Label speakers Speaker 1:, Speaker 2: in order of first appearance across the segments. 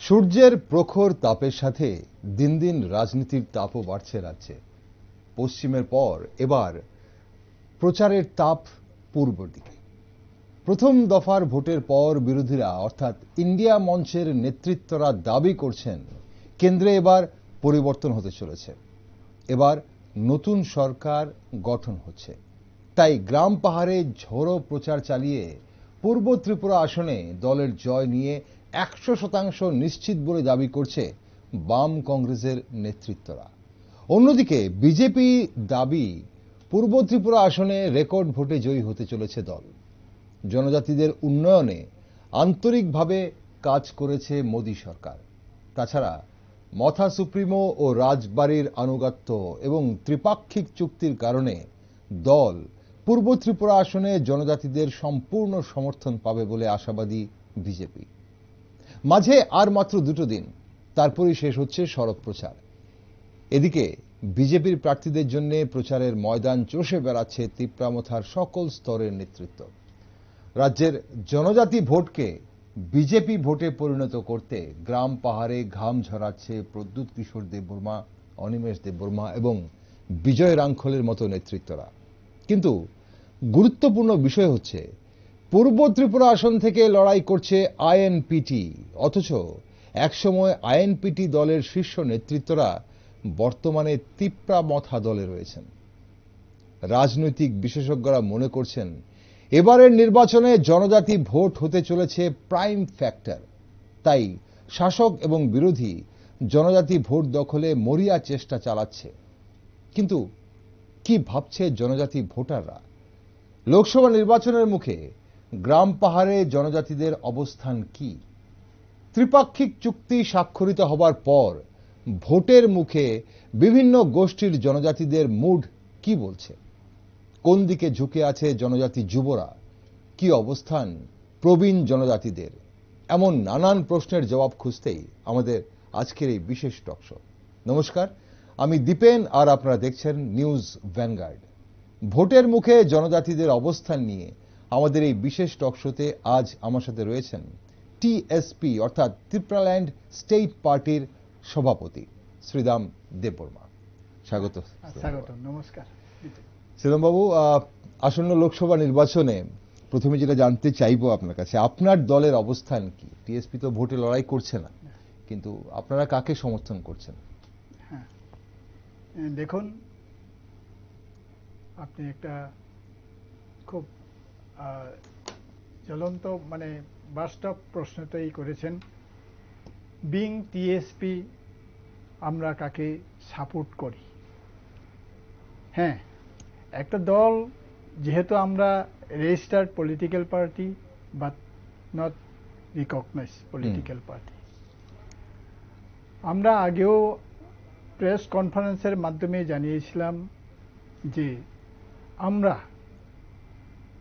Speaker 1: সূর্যের প্রখর তাপের সাথে দিন দিন রাজনীতির তাপও বাড়ছে রাজ্যে। পশ্চিমের পর এবার প্রচারের তাপ পূর্ব দিকে। প্রথম দফার ভোটের পর বিরোধীরা অর্থাৎ ইন্ডিয়া মঞ্চের নেতৃত্বরা দাবি করছেন কেন্দ্রে এবার পরিবর্তন হতে চলেছে, এবার নতুন সরকার গঠন হচ্ছে। তাই গ্রাম পাহাড়ে ঝোড়ো প্রচার চালিয়ে পূর্ব ত্রিপুরা আসনে দলের জয় নিয়ে 100% নিশ্চিত বলে দাবি করছে বাম কংগ্রেসের নেতৃত্বরা। অন্যদিকে বিজেপি দাবি পূর্ব ত্রিপুরা আসনে রেকর্ড ভোটে জয়ী হতে চলেছে দল। জনজাতিদের উন্নয়নে আন্তরিকভাবে কাজ করেছে মোদী সরকার। তাছাড়া মথা সুপ্রিমো ও রাজবাড়ির আনুগত্য এবং ত্রিপাক্ষিক চুক্তির কারণে দল পূর্ব ত্রিপুরা আসনে জনজাতিদের সম্পূর্ণ সমর্থন পাবে বলে আশাবাদী বিজেপি। মাঝে আর মাত্র 2 দিন, তারপরই শেষ হচ্ছে সড়ক প্রচার। এদিকে বিজেপির প্রার্থীদের জন্য প্রচারের ময়দান চষে বেড়াচ্ছে তিপ্রামথার সকল স্তরের নেতৃত্ব। রাজ্যের জনজাতি ভোটকে বিজেপি ভোটে পরিণত করতে গ্রাম পাহাড়ে ঘাম ঝরাচ্ছে প্রদ্যুৎ কিশোর দেববর্মা, অনিমেষ দেববর্মা এবং বিজয় রাঙ্খলের মতো নেতৃত্বরা। কিন্তু গুরুত্বপূর্ণ বিষয় হচ্ছে পূর্ব ত্রিপুরা আসন থেকে লড়াই করছে আইএনপিটি, অথচ একসময় আইএনপিটি দলের শীর্ষ নেতৃত্বরা বর্তমানে তিপ্রামথা দলে রয়েছেন। রাজনৈতিক বিশেষজ্ঞরা মনে করছেন এবারের নির্বাচনে জনজাতি ভোট হতে চলেছে প্রাইম ফ্যাক্টর। তাই শাসক এবং বিরোধী জনজাতি ভোট দখলে মরিয়া চেষ্টা চালাচ্ছে। কিন্তু কি ভাবছে জনজাতি ভোটাররা? লোকসভা নির্বাচনের মুখে গ্রাম পাহাড়ে জনজাতিদের অবস্থান কি? ত্রিপাক্ষিক চুক্তি স্বাক্ষরিত হবার পর ভোটের মুখে বিভিন্ন গোষ্ঠীর জনজাতিদের মুড কি বলছে? কোন দিকে ঝুঁকে আছে জনজাতি যুবরা? কি অবস্থান প্রবীণ জনজাতিদের? এমন নানান প্রশ্নের জবাব খুঁজতেই আমাদের আজকের এই বিশেষ টকশো। নমস্কার, আমি দীপেন আর আপনারা দেখছেন নিউজ ভ্যানগার্ড। ভোটের মুখে জনজাতিদের অবস্থান নিয়ে আমাদের এই বিশেষ টকশোতে আজ আমার সাথে রয়েছেন টিএসপি অর্থাৎ ত্রিপুরাল্যান্ড স্টেট পার্টির সভাপতি শ্রীদাম দেববর্মা। স্বাগত।
Speaker 2: নমস্কার
Speaker 1: শ্রীদাম বাবু, আসন্ন লোকসভা নির্বাচনে প্রথমে যেটা জানতে চাইবো আপনার কাছে, আপনার দলের অবস্থান কি? টিএসপি তো ভোটে লড়াই করছে না, কিন্তু আপনারা কাকে সমর্থন করছেন?
Speaker 2: হ্যাঁ, দেখুন, আপনি একটা খুব জ্বলন্ত বাস্তব প্রশ্নটাই করেছেন। বিং টিএসপি আমরা কাকে সাপোর্ট করি? হ্যাঁ, একটা দল, যেহেতু আমরা registered political party but not recognise political party, আমরা আগেও প্রেস কনফারেন্সের মাধ্যমে জানিয়েছিলাম যে আমরা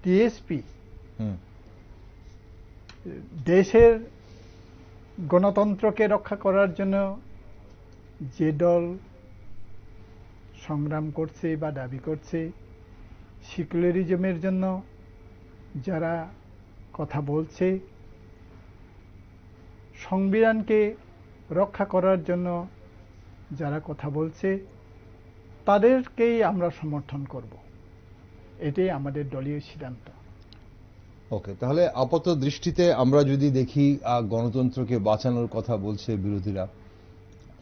Speaker 2: টিএসপি দেশের গণতন্ত্রকে রক্ষা করার জন্য যে দল সংগ্রাম করছে বা দাবি করছে, সেকুলারিজমের জন্য যারা কথা বলছে, সংবিধানকে রক্ষা করার জন্য যারা কথা বলছে, তাদেরকেই আমরা সমর্থন করব। এটাই আমাদের দলীয় সিদ্ধান্ত।
Speaker 1: ওকে, তাহলে আপাত দৃষ্টিতে আমরা যদি দেখি গণতন্ত্রকে বাঁচানোর কথা বলছে বিরোধীরা,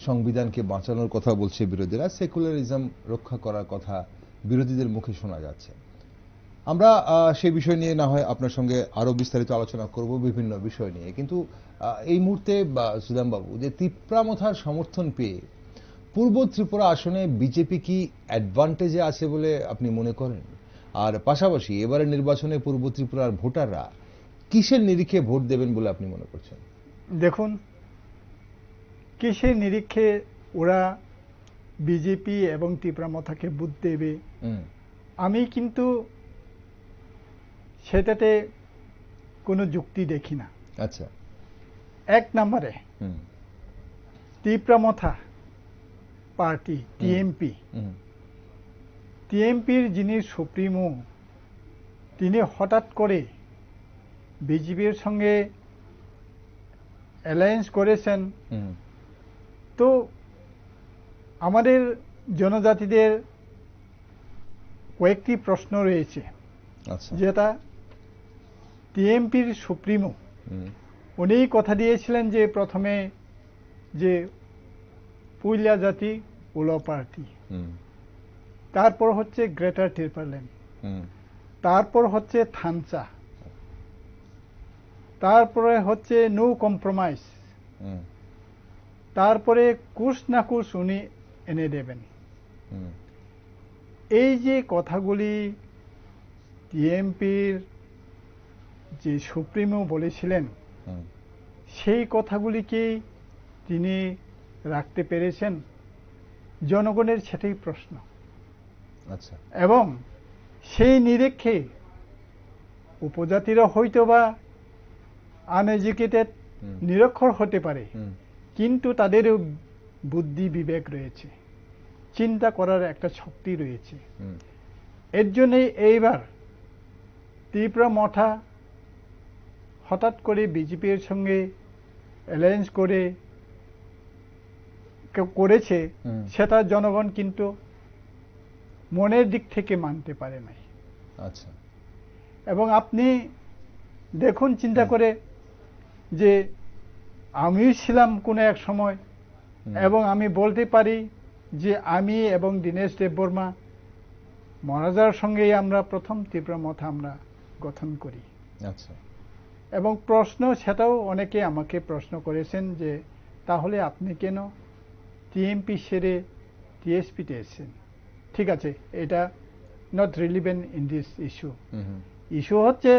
Speaker 1: সংবিধানকে বাঁচানোর কথা বলছে বিরোধীরা, সেকুলারিজম রক্ষা করার কথা বিরোধীদের মুখে শোনা যাচ্ছে। আমরা সেই বিষয় নিয়ে না হয় আপনার সঙ্গে আরো বিস্তারিত আলোচনা করব বিভিন্ন বিষয় নিয়ে, কিন্তু এই মুহূর্তে শ্রীদাম বাবু, যে তিপ্রামথার সমর্থন পেয়ে পূর্ব ত্রিপুরা আসনে বিজেপি কি অ্যাডভান্টেজে আছে বলে আপনি মনে করেন? আর পাশাপাশি এবারের নির্বাচনে পূর্ব ত্রিপুরার ভোটাররা কিসের নিরিখে ভোট দেবেন বলে আপনি মনে করছেন?
Speaker 2: দেখুন, কিসের নিরিখে ওরা বিজেপি এবং তিপ্রামথাকে ভোট দেবে, আমি কিন্তু সেটাতে কোনো যুক্তি দেখি না।
Speaker 1: আচ্ছা,
Speaker 2: এক নম্বরে তিপ্রামথা পার্টি টিএমপির যিনি সুপ্রিমো, তিনি হঠাৎ করে বিজেপির সঙ্গে অ্যালায়েন্স করেছেন,
Speaker 1: হুম,
Speaker 2: তো আমাদের জনজাতিদের কয়েকটি প্রশ্ন রয়েছে,
Speaker 1: আচ্ছা,
Speaker 2: যেটা টিএমপির সুপ্রিমো
Speaker 1: হুম,
Speaker 2: উনি কথা দিয়েছিলেন যে প্রথমে যে পুইলা জাতি উলো পার্টি,
Speaker 1: হুম,
Speaker 2: তারপর হচ্ছে গ্রেটার টিরপাল্যান্ড,
Speaker 1: হুম,
Speaker 2: তারপর হচ্ছে থানচা, তারপরে হচ্ছে নো কম্প্রোমাইজ,
Speaker 1: হুম,
Speaker 2: তারপরে কুশ না কুশ উনি এনে দেবেন।
Speaker 1: হুম,
Speaker 2: এই যে কথাগুলি টিএমপির যে সুপ্রিমো বলেছিলেন,
Speaker 1: হুম,
Speaker 2: সেই কথাগুলিকে তিনি রাখতে পেরেছেন, জনগণের সেটাই প্রশ্ন।
Speaker 1: আচ্ছা,
Speaker 2: এবং সেই নিরীক্ষে উপজাতিরা হয়তো বা আনএডুকেটেড,
Speaker 1: হুম,
Speaker 2: নিরক্ষর হতে পারে,
Speaker 1: হুম,
Speaker 2: কিন্তু তাদেরও বুদ্ধি বিবেক রয়েছে, চিন্তা করার একটা শক্তি রয়েছে।
Speaker 1: হুম,
Speaker 2: এর জন্যই এইবার ত্রিপুরা মঠা হঠাৎ করে বিজেপির সঙ্গে অ্যালায়েন্স করেছে,
Speaker 1: হুম,
Speaker 2: সেটা জনগণ কিন্তু মনের দিক থেকে মানতে পারে নাই।
Speaker 1: আচ্ছা,
Speaker 2: এবং আপনি দেখুন চিন্তা করে যে আমিও ছিলাম কোনো এক সময়,
Speaker 1: হুম,
Speaker 2: এবং আমি বলতে পারি যে আমি এবং দীনেশ দেববর্মা মহারাজার সঙ্গেই আমরা প্রথম ত্রিপুরা মঠা আমরা গঠন করি।
Speaker 1: আচ্ছা,
Speaker 2: এবং প্রশ্ন সেটাও অনেকে আমাকে প্রশ্ন করেছেন যে তাহলে আপনি কেন টিএমপি সেরে টিএসপিতে এসেছেন? ঠিক আছে, এটা not relevant in this issue.
Speaker 1: Hmm, hmm,
Speaker 2: issue হচ্ছে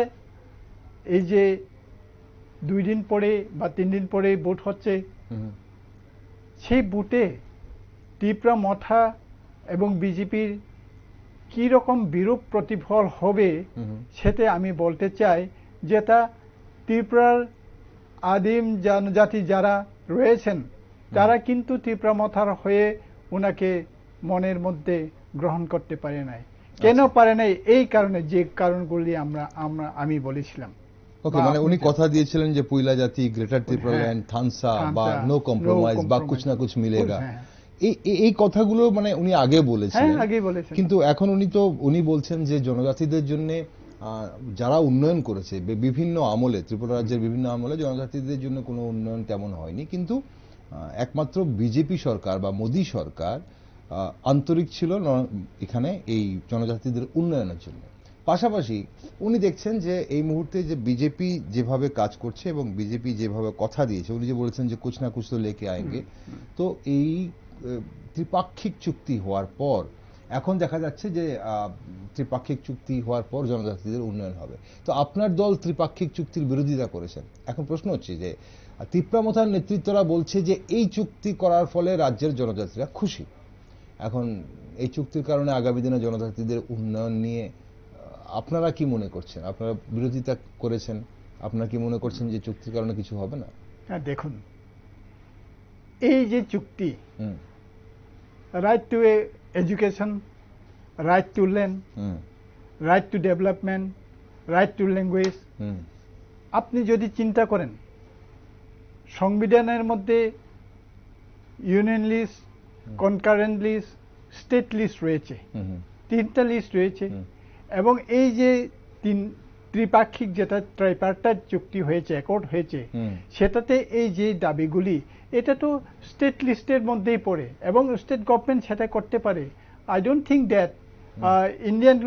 Speaker 2: এই যে 2 দিন পরে বা 3 দিন পরে ভোট হচ্ছে,
Speaker 1: হুম,
Speaker 2: সেই ভোটে ত্রিপুরা মঠা এবং বিজেপির কি রকম বিরূপ প্রতিফল হবে,
Speaker 1: হুম,
Speaker 2: সেটা আমি বলতে চাই, যেটা ত্রিপুরার আদিম জনজাতি যারা রয়েছেন তারা কিন্তু ত্রিপুরা মথার হয়ে ওনাকে মনের মধ্যে গ্রহণ করতে পারে নাই। কেন
Speaker 1: আচ্ছা।
Speaker 2: পারে নাই? এই কারণে, যে কারণগুলি আমি বলেছিলাম।
Speaker 1: ওকে,
Speaker 2: বা
Speaker 1: মানে
Speaker 2: আপনি
Speaker 1: উনি কথা দিয়েছিলেন যে পুইলা জাতি, গ্রেটার ত্রিপুরাল্যান্ড,
Speaker 2: হ্যাঁ,
Speaker 1: থানসা বা
Speaker 2: থানচা,
Speaker 1: নো কম্প্রোমাইজ বা
Speaker 2: compromise,
Speaker 1: কুছ না কুছ মিলেগা,
Speaker 2: হ্যাঁ,
Speaker 1: এই কথাগুলো মানে উনি আগে
Speaker 2: হ্যাঁ,
Speaker 1: বলেছিলেন।
Speaker 2: আগেই বলেছেন।
Speaker 1: কিন্তু এখন উনি বলছেন যে জনজাতিদের জন্য যারা উন্নয়ন করেছে বিভিন্ন আমলে, ত্রিপুরা রাজ্যের বিভিন্ন আমলে জনজাতিদের জন্য কোনো উন্নয়ন তেমন হয়নি, কিন্তু একমাত্র বিজেপি সরকার বা মোদী সরকার আন্তরিক ছিল এখানে এই জনজাতিদের উন্নয়নের জন্য। পাশাপাশি উনি দেখছেন যে এই মুহূর্তে যে বিজেপি যেভাবে কাজ করছে এবং বিজেপি যেভাবে কথা দিয়েছে, উনি যে বলেছেন যে কুছ না কুছ তো লেকে আয়েঙ্গে, তো এই ত্রিপাক্ষিক চুক্তি হওয়ার পর এখন দেখা যাচ্ছে যে ত্রিপাক্ষিক চুক্তি হওয়ার পর জনজাতিদের উন্নয়ন হবে। তো আপনার দল ত্রিপাক্ষিক চুক্তির বিরোধিতা করেছেন। এখন প্রশ্ন হচ্ছে যে ত্রিপুরা মথার নেতৃত্বরা বলছে যে এই চুক্তি করার ফলে রাজ্যের জনজাতিরা খুশি। এখন এই চুক্তির কারণে আগামী দিনে জনজাতিদের উন্নয়ন নিয়ে আপনারা কি মনে করছেন? আপনারা বিরোধিতা করেছেন, আপনারা কি মনে করছেন যে চুক্তির কারণে কিছু হবে না?
Speaker 2: হ্যাঁ, দেখুন, এই যে চুক্তি,
Speaker 1: hmm,
Speaker 2: right to education, right to land,
Speaker 1: hmm,
Speaker 2: right to development, right to language,
Speaker 1: hmm,
Speaker 2: আপনি যদি চিন্তা করেন সংবিধানের মধ্যে union list, concurrent list, state list রয়েছে,
Speaker 1: হুম, হুম,
Speaker 2: 3টা লিস্ট রয়েছে।
Speaker 1: হুম,
Speaker 2: এবং এই যে ত্রিপাক্ষিক যেটা ট্রাইপার্টাইট চুক্তি হয়েছে, অ্যাকর্ড হয়েছে,
Speaker 1: হুম,
Speaker 2: সেটাতে এই যে দাবিগুলি, এটা তো স্টেট লিস্টের মধ্যেই পড়ে এবং স্টেট গভর্নমেন্ট সেটা করতে পারে। I don't think that Indian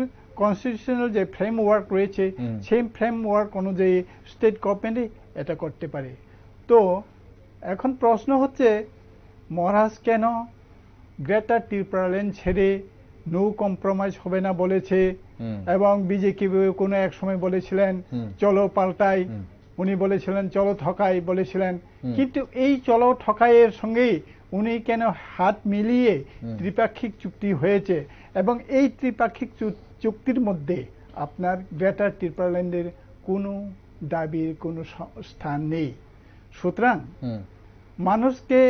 Speaker 2: constitutional যে ফ্রেমওয়ার্ক রয়েছে,
Speaker 1: হুম,
Speaker 2: সেই ফ্রেমওয়ার্ক অনুযায়ী স্টেট গভর্নমেন্টই এটা করতে পারে। তো এখন প্রশ্ন হচ্ছে, মহারাজ কেন গ্রেটার ত্রিপুরাল্যান্ড ছেড়ে নো কম্প্রোমাইজ হবে না বলেছে,
Speaker 1: হুম,
Speaker 2: এবং বিজেপি কোনো এক সময় বলেছিলেন
Speaker 1: হুম,
Speaker 2: চলো পাল্টাই,
Speaker 1: হুম,
Speaker 2: উনি বলেছিলেন চলো ঠকাই বলেছিলেন।
Speaker 1: হুম,
Speaker 2: কিন্তু এই চলো ঠকাইয়ের সঙ্গেই উনি কেন হাত মিলিয়ে
Speaker 1: হুম,
Speaker 2: ত্রিপাক্ষিক চুক্তি হয়েছে, এবং এই ত্রিপাক্ষিক চুক্তির মধ্যে আপনার গ্রেটার ত্রিপুরাল্যান্ডের কোনো দাবির কোনো স্থান নেই। সুতরাং
Speaker 1: হুম,
Speaker 2: মানুষকে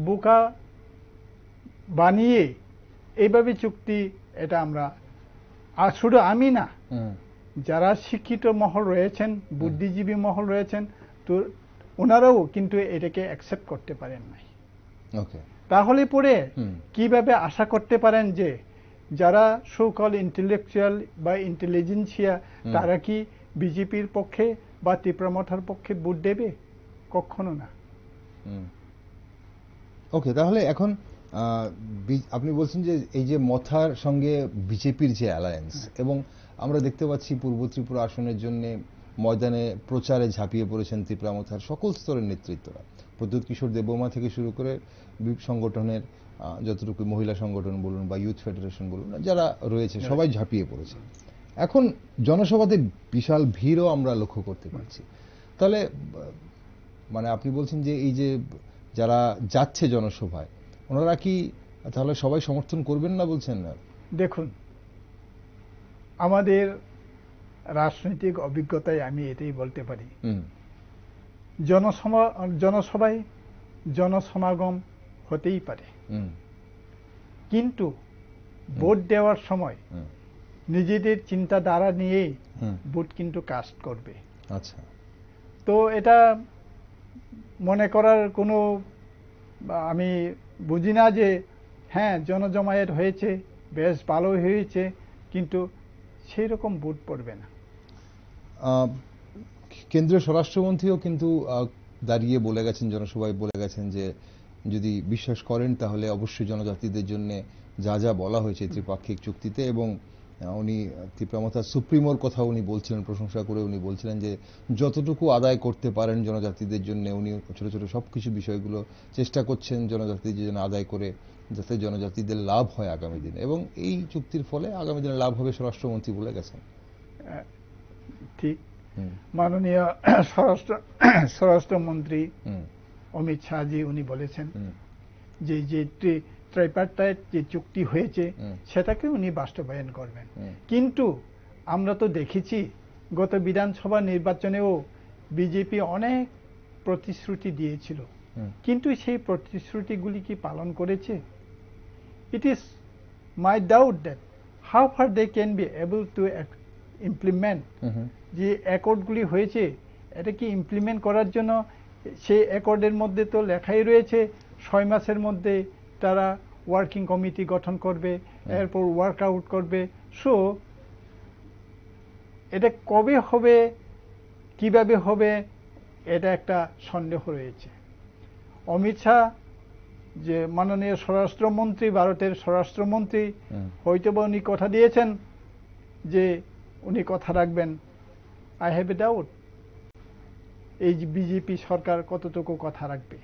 Speaker 2: বোকা বানিয়ে এইভাবে চুক্তি, এটা আমরা, আর শুধু আমি না,
Speaker 1: হুম,
Speaker 2: যারা শিক্ষিত মহল রয়েছেন, বুদ্ধিজীবী মহল রয়েছেন, তো ওনারাও কিন্তু এটাকে অ্যাকসেপ্ট করতে পারেন নাই।
Speaker 1: ওকে,
Speaker 2: তাহলে পরে কিভাবে আশা করতে পারেন যে যারা সোকল ইন্টেলেকচুয়াল বা ইন্টেলিজেন্সিয়া তারা কি বিজেপির পক্ষে বা তীব্রমথার পক্ষে ভোট দেবে? কখনো না।
Speaker 1: ওকে, তাহলে এখন আপনি বলছেন যে এই যে মথার সঙ্গে বিজেপির যে অ্যালায়েন্স, এবং আমরা দেখতে পাচ্ছি পূর্ব ত্রিপুরা আসনের জন্য ময়দানে প্রচারে ঝাঁপিয়ে পড়েছেন তীব্রামথার সকল স্তরের নেতৃত্বরা, প্রদ্যুৎ কিশোর দেববর্মা থেকে শুরু করে সংগঠনের যতটুকু মহিলা সংগঠন বলুন বা ইউথ ফেডারেশন বলুন, যারা রয়েছে সবাই ঝাঁপিয়ে পড়েছে। এখন জনসভাতে বিশাল ভিড়ও আমরা লক্ষ্য করতে পারছি। তাহলে মানে আপনি বলছেন যে এই যে যারা যাচ্ছে জনসভায়, ওনারা কি তাহলে সবাই সমর্থন করবেন না বলছেন? না,
Speaker 2: দেখুন, আমাদের রাজনৈতিক অভিজ্ঞতায় আমি এটাই বলতে পারি, জনসভায় জনসমাগম হতেই পারে, কিন্তু ভোট দেওয়ার সময় নিজেদের চিন্তাধারা নিয়েই ভোট কিন্তু কাস্ট করবে।
Speaker 1: আচ্ছা,
Speaker 2: তো এটা মনে করার কোনো, আমি বুঝি না যে হ্যাঁ জনজমায়েত হয়েছে, বেশ ভালো হয়েছে, কিন্তু সেই রকম ভোট পড়বে না।
Speaker 1: কেন্দ্রীয় স্বরাষ্ট্রমন্ত্রীও কিন্তু দাঁড়িয়ে বলে গেছেন, জনসভায় বলে গেছেন যে যদি বিশ্বাস করেন তাহলে অবশ্যই জনজাতিদের জন্য যা যা বলা হয়েছে ত্রিপাক্ষিক চুক্তিতে, এবং উনি তীব্রামথা সুপ্রিমোর কথা উনি বলছিলেন, প্রশংসা করে উনি বলছিলেন যে যতটুকু আদায় করতে পারেন জনজাতিদের জন্য উনি ছোট ছোট সবকিছু বিষয়গুলো চেষ্টা করছেন জনজাতিদের জন্য আদায় করে, যাতে জনজাতিদের লাভ হয় আগামী দিনে, এবং এই চুক্তির ফলে আগামী দিনে লাভ হবে স্বরাষ্ট্রমন্ত্রী বলে গেছেন।
Speaker 2: ঠিক, মাননীয় স্বরাষ্ট্রমন্ত্রী অমিত শাহজি উনি বলেছেন যে যে ট্রাইপার্টাইট যে চুক্তি হয়েছে সেটাকে উনি বাস্তবায়ন করবেন। কিন্তু আমরা তো দেখেছি গত বিধানসভা নির্বাচনেও বিজেপি অনেক প্রতিশ্রুতি দিয়েছিল, কিন্তু সেই প্রতিশ্রুতিগুলি কি পালন করেছে? It is my doubt that how far they can be able to implement যে অ্যাকর্ডগুলি হয়েছে, এটা কি ইমপ্লিমেন্ট করার জন্য সেই অ্যাকর্ডের মধ্যে তো লেখাই রয়েছে 6 মাসের মধ্যে তারা ওয়ার্কিং কমিটি গঠন করবে, এরপর ওয়ার্কআউট করবে। সো এটা কবে হবে, কিভাবে হবে, এটা একটা সন্দেহ রয়েছে। অমিত শাহ যে মাননীয় স্বরাষ্ট্রমন্ত্রী, ভারতের স্বরাষ্ট্রমন্ত্রী, হয়তোবা উনি কথা দিয়েছেন যে উনি কথা রাখবেন। আই হ্যাভ এ ডাউট এই বিজেপি সরকার কতটুকু কথা রাখবে।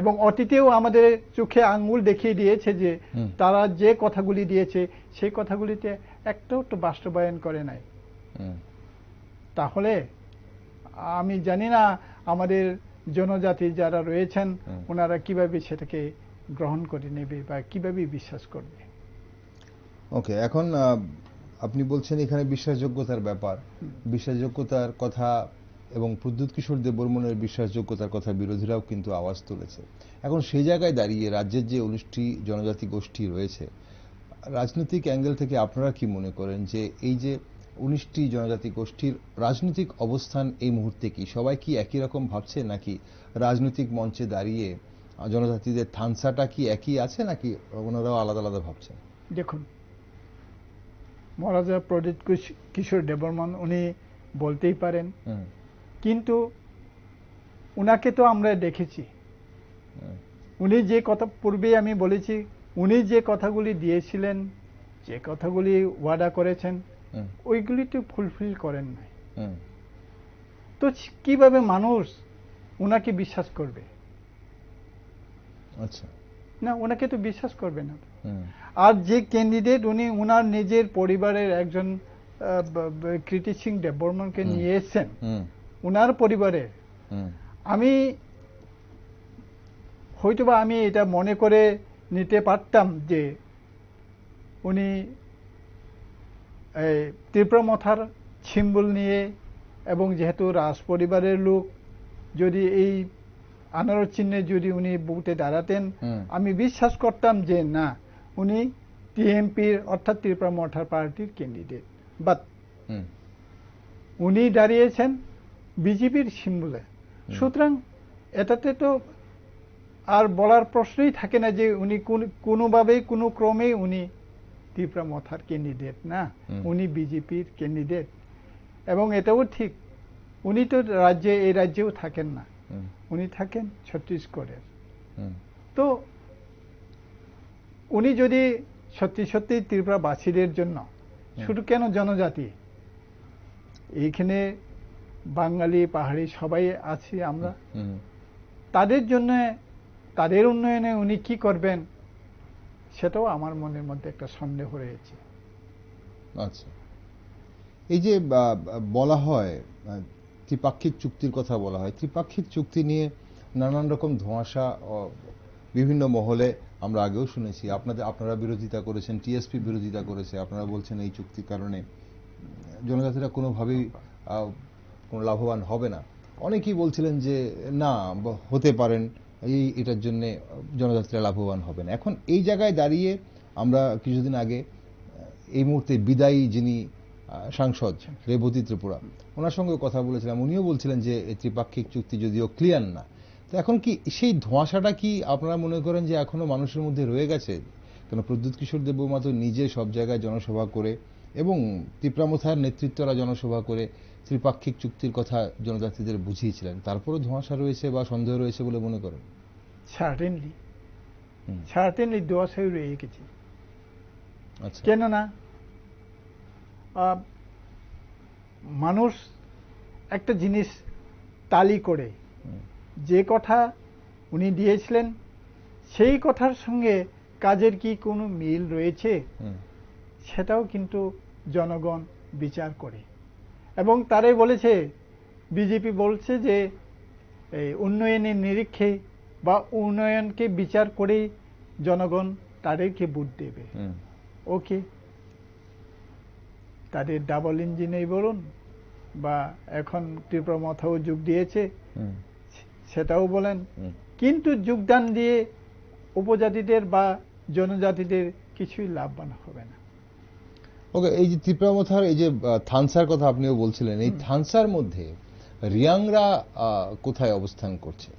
Speaker 2: এবং অতীতেও আমাদের চোখে আঙ্গুল দেখিয়ে দিয়েছে যে তারা যে কথাগুলি দিয়েছে সেই কথাগুলিতে একটাও তো বাস্তবায়ন করে নাই। তাহলে আমি জানি না আমাদের জনজাতি যারা রয়েছেন ওনারা কিভাবে সেটাকে গ্রহণ করে নেবে বা কিভাবে বিশ্বাস করবে।
Speaker 1: ওকে, এখন আপনি বলছেন এখানে বিশ্বাসযোগ্যতার ব্যাপার, বিশ্বাসযোগ্যতার কথা এবং প্রদ্যুৎ কিশোর দেববর্মনের বিশ্বাসযোগ্যতার কথা বিরোধীরাও কিন্তু আওয়াজ তুলেছে। এখন সেই জায়গায় দাঁড়িয়ে রাজ্যের যে 19টি জনজাতি গোষ্ঠী রয়েছে, রাজনৈতিক অ্যাঙ্গেল থেকে আপনারা কি মনে করেন যে এই যে 19টি জনজাতি গোষ্ঠীর রাজনৈতিক অবস্থান এই মুহূর্তে কি সবাই কি একই রকম ভাবছে, নাকি রাজনৈতিক মঞ্চে দাঁড়িয়ে জনজাতিদের থানসাটা কি একই আছে, নাকি ওনারাও আলাদা আলাদা ভাবছেন?
Speaker 2: দেখুন, মহারাজা প্রদ্যুৎ কিশোর দেববর্মন উনি বলতেই পারেন, কিন্তু উনাকে তো আমরা দেখেছি, উনি যে কথা পূর্বে আমি বলেছি, উনি যে কথাগুলি দিয়েছিলেন, যে কথাগুলি ওয়াদা করেছেন, ওইগুলি তো ফুলফিল করেন নাই। তো কিভাবে মানুষ উনাকে বিশ্বাস করবে?
Speaker 1: আচ্ছা,
Speaker 2: না, ওনাকে তো বিশ্বাস করবে না। আর যে ক্যান্ডিডেট উনি উনার নিজের পরিবারের একজন কৃতি সিং দেববর্মনকে নিয়ে এসছেন উনার পরিবারের, আমি হয়তোবা আমি এটা মনে করে নিতে পারতাম যে উনি তীব্রমথার সিম্বল নিয়ে, এবং যেহেতু রাজ পরিবারের লোক, যদি এই আনারস চিহ্নে যদি উনি ভোটে দাঁড়াতেন, আমি বিশ্বাস করতাম যে না, উনি টিএমপির অর্থাৎ তীব্রমথার পার্টির ক্যান্ডিডেট। বাট উনি দাঁড়িয়েছেন বিজেপির সিম্বলে, সুতরাং এটাতে তো আর বলার প্রশ্নই থাকে না যে উনি কোনোভাবেই কোনো ক্রমে উনি ত্রিপুরা মথার ক্যান্ডিডেট না, উনি বিজেপির ক্যান্ডিডেট। এবং এটাও ঠিক, উনি তো এই রাজ্যেও থাকেন না, উনি থাকেন ছত্তিশগড়ের। তো উনি যদি সত্যি সত্যি ত্রিপুরাবাসীদের জন্য, শুধু কেন জনজাতি, এইখানে বাঙালি পাহাড়ি সবাই আছি আমরা, তাদের জন্য, তাদের উন্নয়নে উনি কি করবেন সেটাও আমার মনের মধ্যে একটা সন্দেহ রয়েছে।
Speaker 1: আচ্ছা, এই যে বলা হয় ত্রিপাক্ষিক চুক্তির কথা বলা হয়, ত্রিপাক্ষিক চুক্তি নিয়ে নানান রকম ধোঁয়াশা বিভিন্ন মহলে আমরা আগেও শুনেছি। আপনারা বিরোধিতা করেছেন, টিএসপি বিরোধিতা করেছে। আপনারা বলছেন এই চুক্তির কারণে জনজাতিরা কোনোভাবেই কোনো লাভবান হবে না। অনেকেই বলছিলেন যে না, হতে পারেন, এটার জন্য জনজাতিরা লাভবান হবে না। এখন এই জায়গায় দাঁড়িয়ে আমরা কিছুদিন আগে এই মুহূর্তে বিদায়ী যিনি সাংসদ রেবতী ত্রিপুরা, ওনার সঙ্গে কথা বলেছিলাম। উনিও বলছিলেন যে এই ত্রিপাক্ষিক চুক্তি যদিও ক্লিয়ার না, তো এখন কি সেই ধোঁয়াশাটা কি আপনারা মনে করেন যে এখনো মানুষের মধ্যে রয়ে গেছে? কেন প্রদ্যুৎ কিশোর দেববর্মা তো নিজে সব জায়গায় জনসভা করে এবং ত্রিপুরা মথার নেতৃত্বরা জনসভা করে ত্রিপাক্ষিক চুক্তির কথা জনজাতিদের বুঝিয়েছিলেন, তারপরও ধোঁয়াশা রয়েছে বা সন্দেহ রয়েছে বলে মনে করেন?
Speaker 2: সার্টেনলি ধোঁয়াশাই রয়ে গেছে। কেননা মানুষ একটা জিনিস তালি করে, যে কথা উনি দিয়েছিলেন সেই কথার সঙ্গে কাজের কি কোনো মিল রয়েছে সেটাও কিন্তু জনগণ বিচার করে। এবং তারাই বলেছে, বিজেপি বলছে যে এই উন্নয়নের নিরীক্ষে বা উন্নয়নকে বিচার করেই জনগণ তাদেরকে ভোট দেবে। ওকে, তাদের ডাবল ইঞ্জিনেই বলুন বা এখন ত্রিপুরা মথাও যোগ দিয়েছে সেটাও বলেন, কিন্তু যোগদান দিয়ে উপজাতিদের বা জনজাতিদের কিছুই লাভবান হবে না।
Speaker 1: ওকে, এই যে ত্রিপুরা মথার এই যে থানসার কথা আপনিও বলছিলেন, এই থানসার মধ্যে রিয়াংরা কোথায় অবস্থান করছে?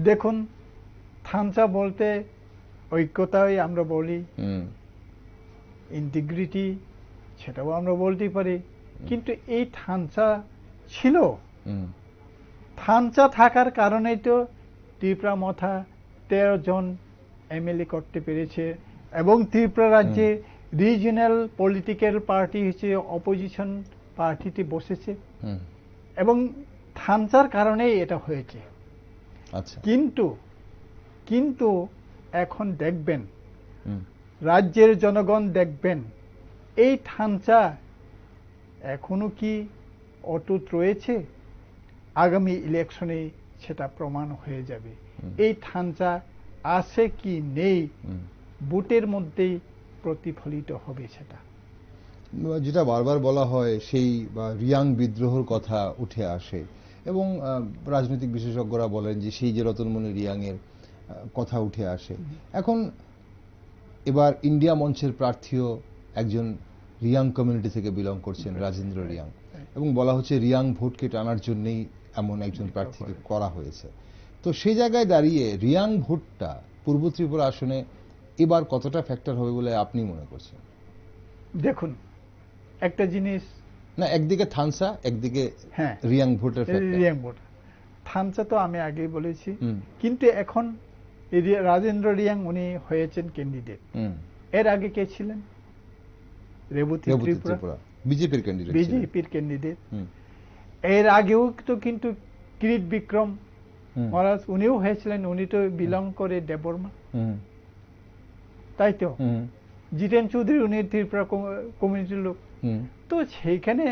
Speaker 2: দেখুন, থানসা বলতে ঐক্যতাই আমরা বলি, ইন্টিগ্রিটি সেটাও আমরা বলতে পারি, কিন্তু এই থানসা ছিল, থানসা থাকার কারণেই তো ত্রিপুরা মথা 13 জন এমএলএ করতে পেরেছে এবং ত্রিপুরা রাজ্যে রিজিওনাল পলিটিক্যাল পার্টি হিসেবে অপোজিশন পার্টিতে বসেছে এবং থানসার কারণেই এটা হয়েছে। কিন্তু এখন দেখবেন, রাজ্যের জনগণ দেখবেন, এই থানসা এখনো কি অটুট রয়েছে? আগামী ইলেকশনে সেটা প্রমাণ হয়ে যাবে। এই থানসা আছে কি নেই ভোটের মধ্যেই প্রতিফলিত হবে। সেটা
Speaker 1: যেটা বারবার বলা হয়, সেই রিয়াং বিদ্রোহের কথা উঠে আসে এবং রাজনৈতিক বিশেষজ্ঞরা বলেন যে সেই যে রতনমণি রিয়াংয়ের কথা উঠে আসে। এখন এবার ইন্ডিয়া মঞ্চের প্রার্থীও একজন রিয়াং কমিউনিটি থেকে বিলং করছেন, রাজেন্দ্র রিয়াং, এবং বলা হচ্ছে রিয়াং ভোটকে টানার জন্যই এমন একজন প্রার্থীকে করা হয়েছে। তো সেই জায়গায় দাঁড়িয়ে রিয়াং ভোটটা পূর্ব ত্রিপুরা আসনে এবার কতটা ফ্যাক্টর হবে বলে আপনি মনে করছেন?
Speaker 2: দেখুন, একটা জিনিস,
Speaker 1: না একদিকে থানসা, একদিকে রিয়াং ভোটের
Speaker 2: রিয়াং ভোট। থানসা তো আমি আগেই বলেছি, কিন্তু এখন রাজেন্দ্র রিয়াং উনি হয়েছেন ক্যান্ডিডেট। এর আগে কে ছিলেন? রেবতী ত্রিপুরা,
Speaker 1: বিজেপির
Speaker 2: ক্যান্ডিডেট। এর আগেও তো কিন্তু কিরিট বিক্রম মহারাজ উনিও হয়েছিলেন, উনি তো বিলং করে দেববর্মা, তাই তো? জিতেন চৌধুরী উনি ত্রিপুরা কমিউনিটির লোক। তো সেইখানে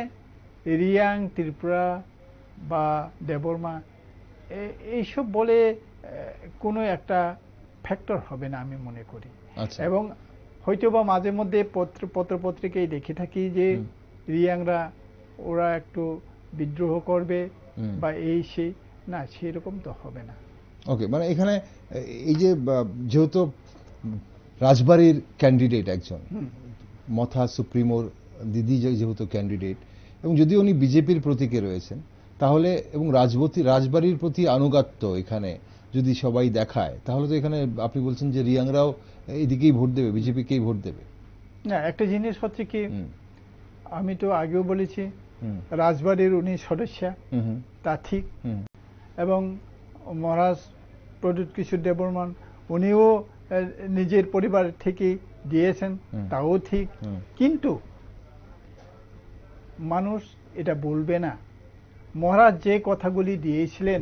Speaker 2: রিয়াং, ত্রিপুরা বা দেববর্মা এইসব বলে কোনো একটা ফ্যাক্টর হবে না আমি মনে করি। এবং হয়তো বা মাঝে মধ্যে পত্রপত্রিকায় দেখে থাকি যে রিয়াংরা ওরা একটু বিদ্রোহ করবে বা এই সেই, না সেরকম তো হবে না।
Speaker 1: ওকে, মানে এখানে এই যে যেহেতু রাজবাড়ির ক্যান্ডিডেট একজন, মথা সুপ্রিমোর দিদি যেহেতু ক্যান্ডিডেট, এবং যদিও উনি বিজেপির প্রতীকে রয়েছেন, তাহলে এবং রাজবাড়ির প্রতি আনুগত্য এখানে যদি সবাই দেখায়, তাহলে তো এখানে আপনি বলছেন যে রিয়াংরাও এইদিকেই ভোট দেবে, বিজেপিকেই ভোট দেবে।
Speaker 2: না, একটা জিনিস হচ্ছে কি,
Speaker 1: হুম,
Speaker 2: আমি তো আগেও বলেছি
Speaker 1: হুম,
Speaker 2: রাজবাড়ির উনি সদস্য,
Speaker 1: হুম, হুম,
Speaker 2: তা ঠিক।
Speaker 1: হুম,
Speaker 2: এবং মহারাজ প্রদ্যুৎ কিশোর দেববর্মন উনিও নিজের পরিবার থেকে দিয়েছেন,
Speaker 1: হুম,
Speaker 2: তাও ঠিক।
Speaker 1: হুম,
Speaker 2: কিন্তু মানুষ এটা বলবে না মহারাজ যে কথাগুলি দিয়েছিলেন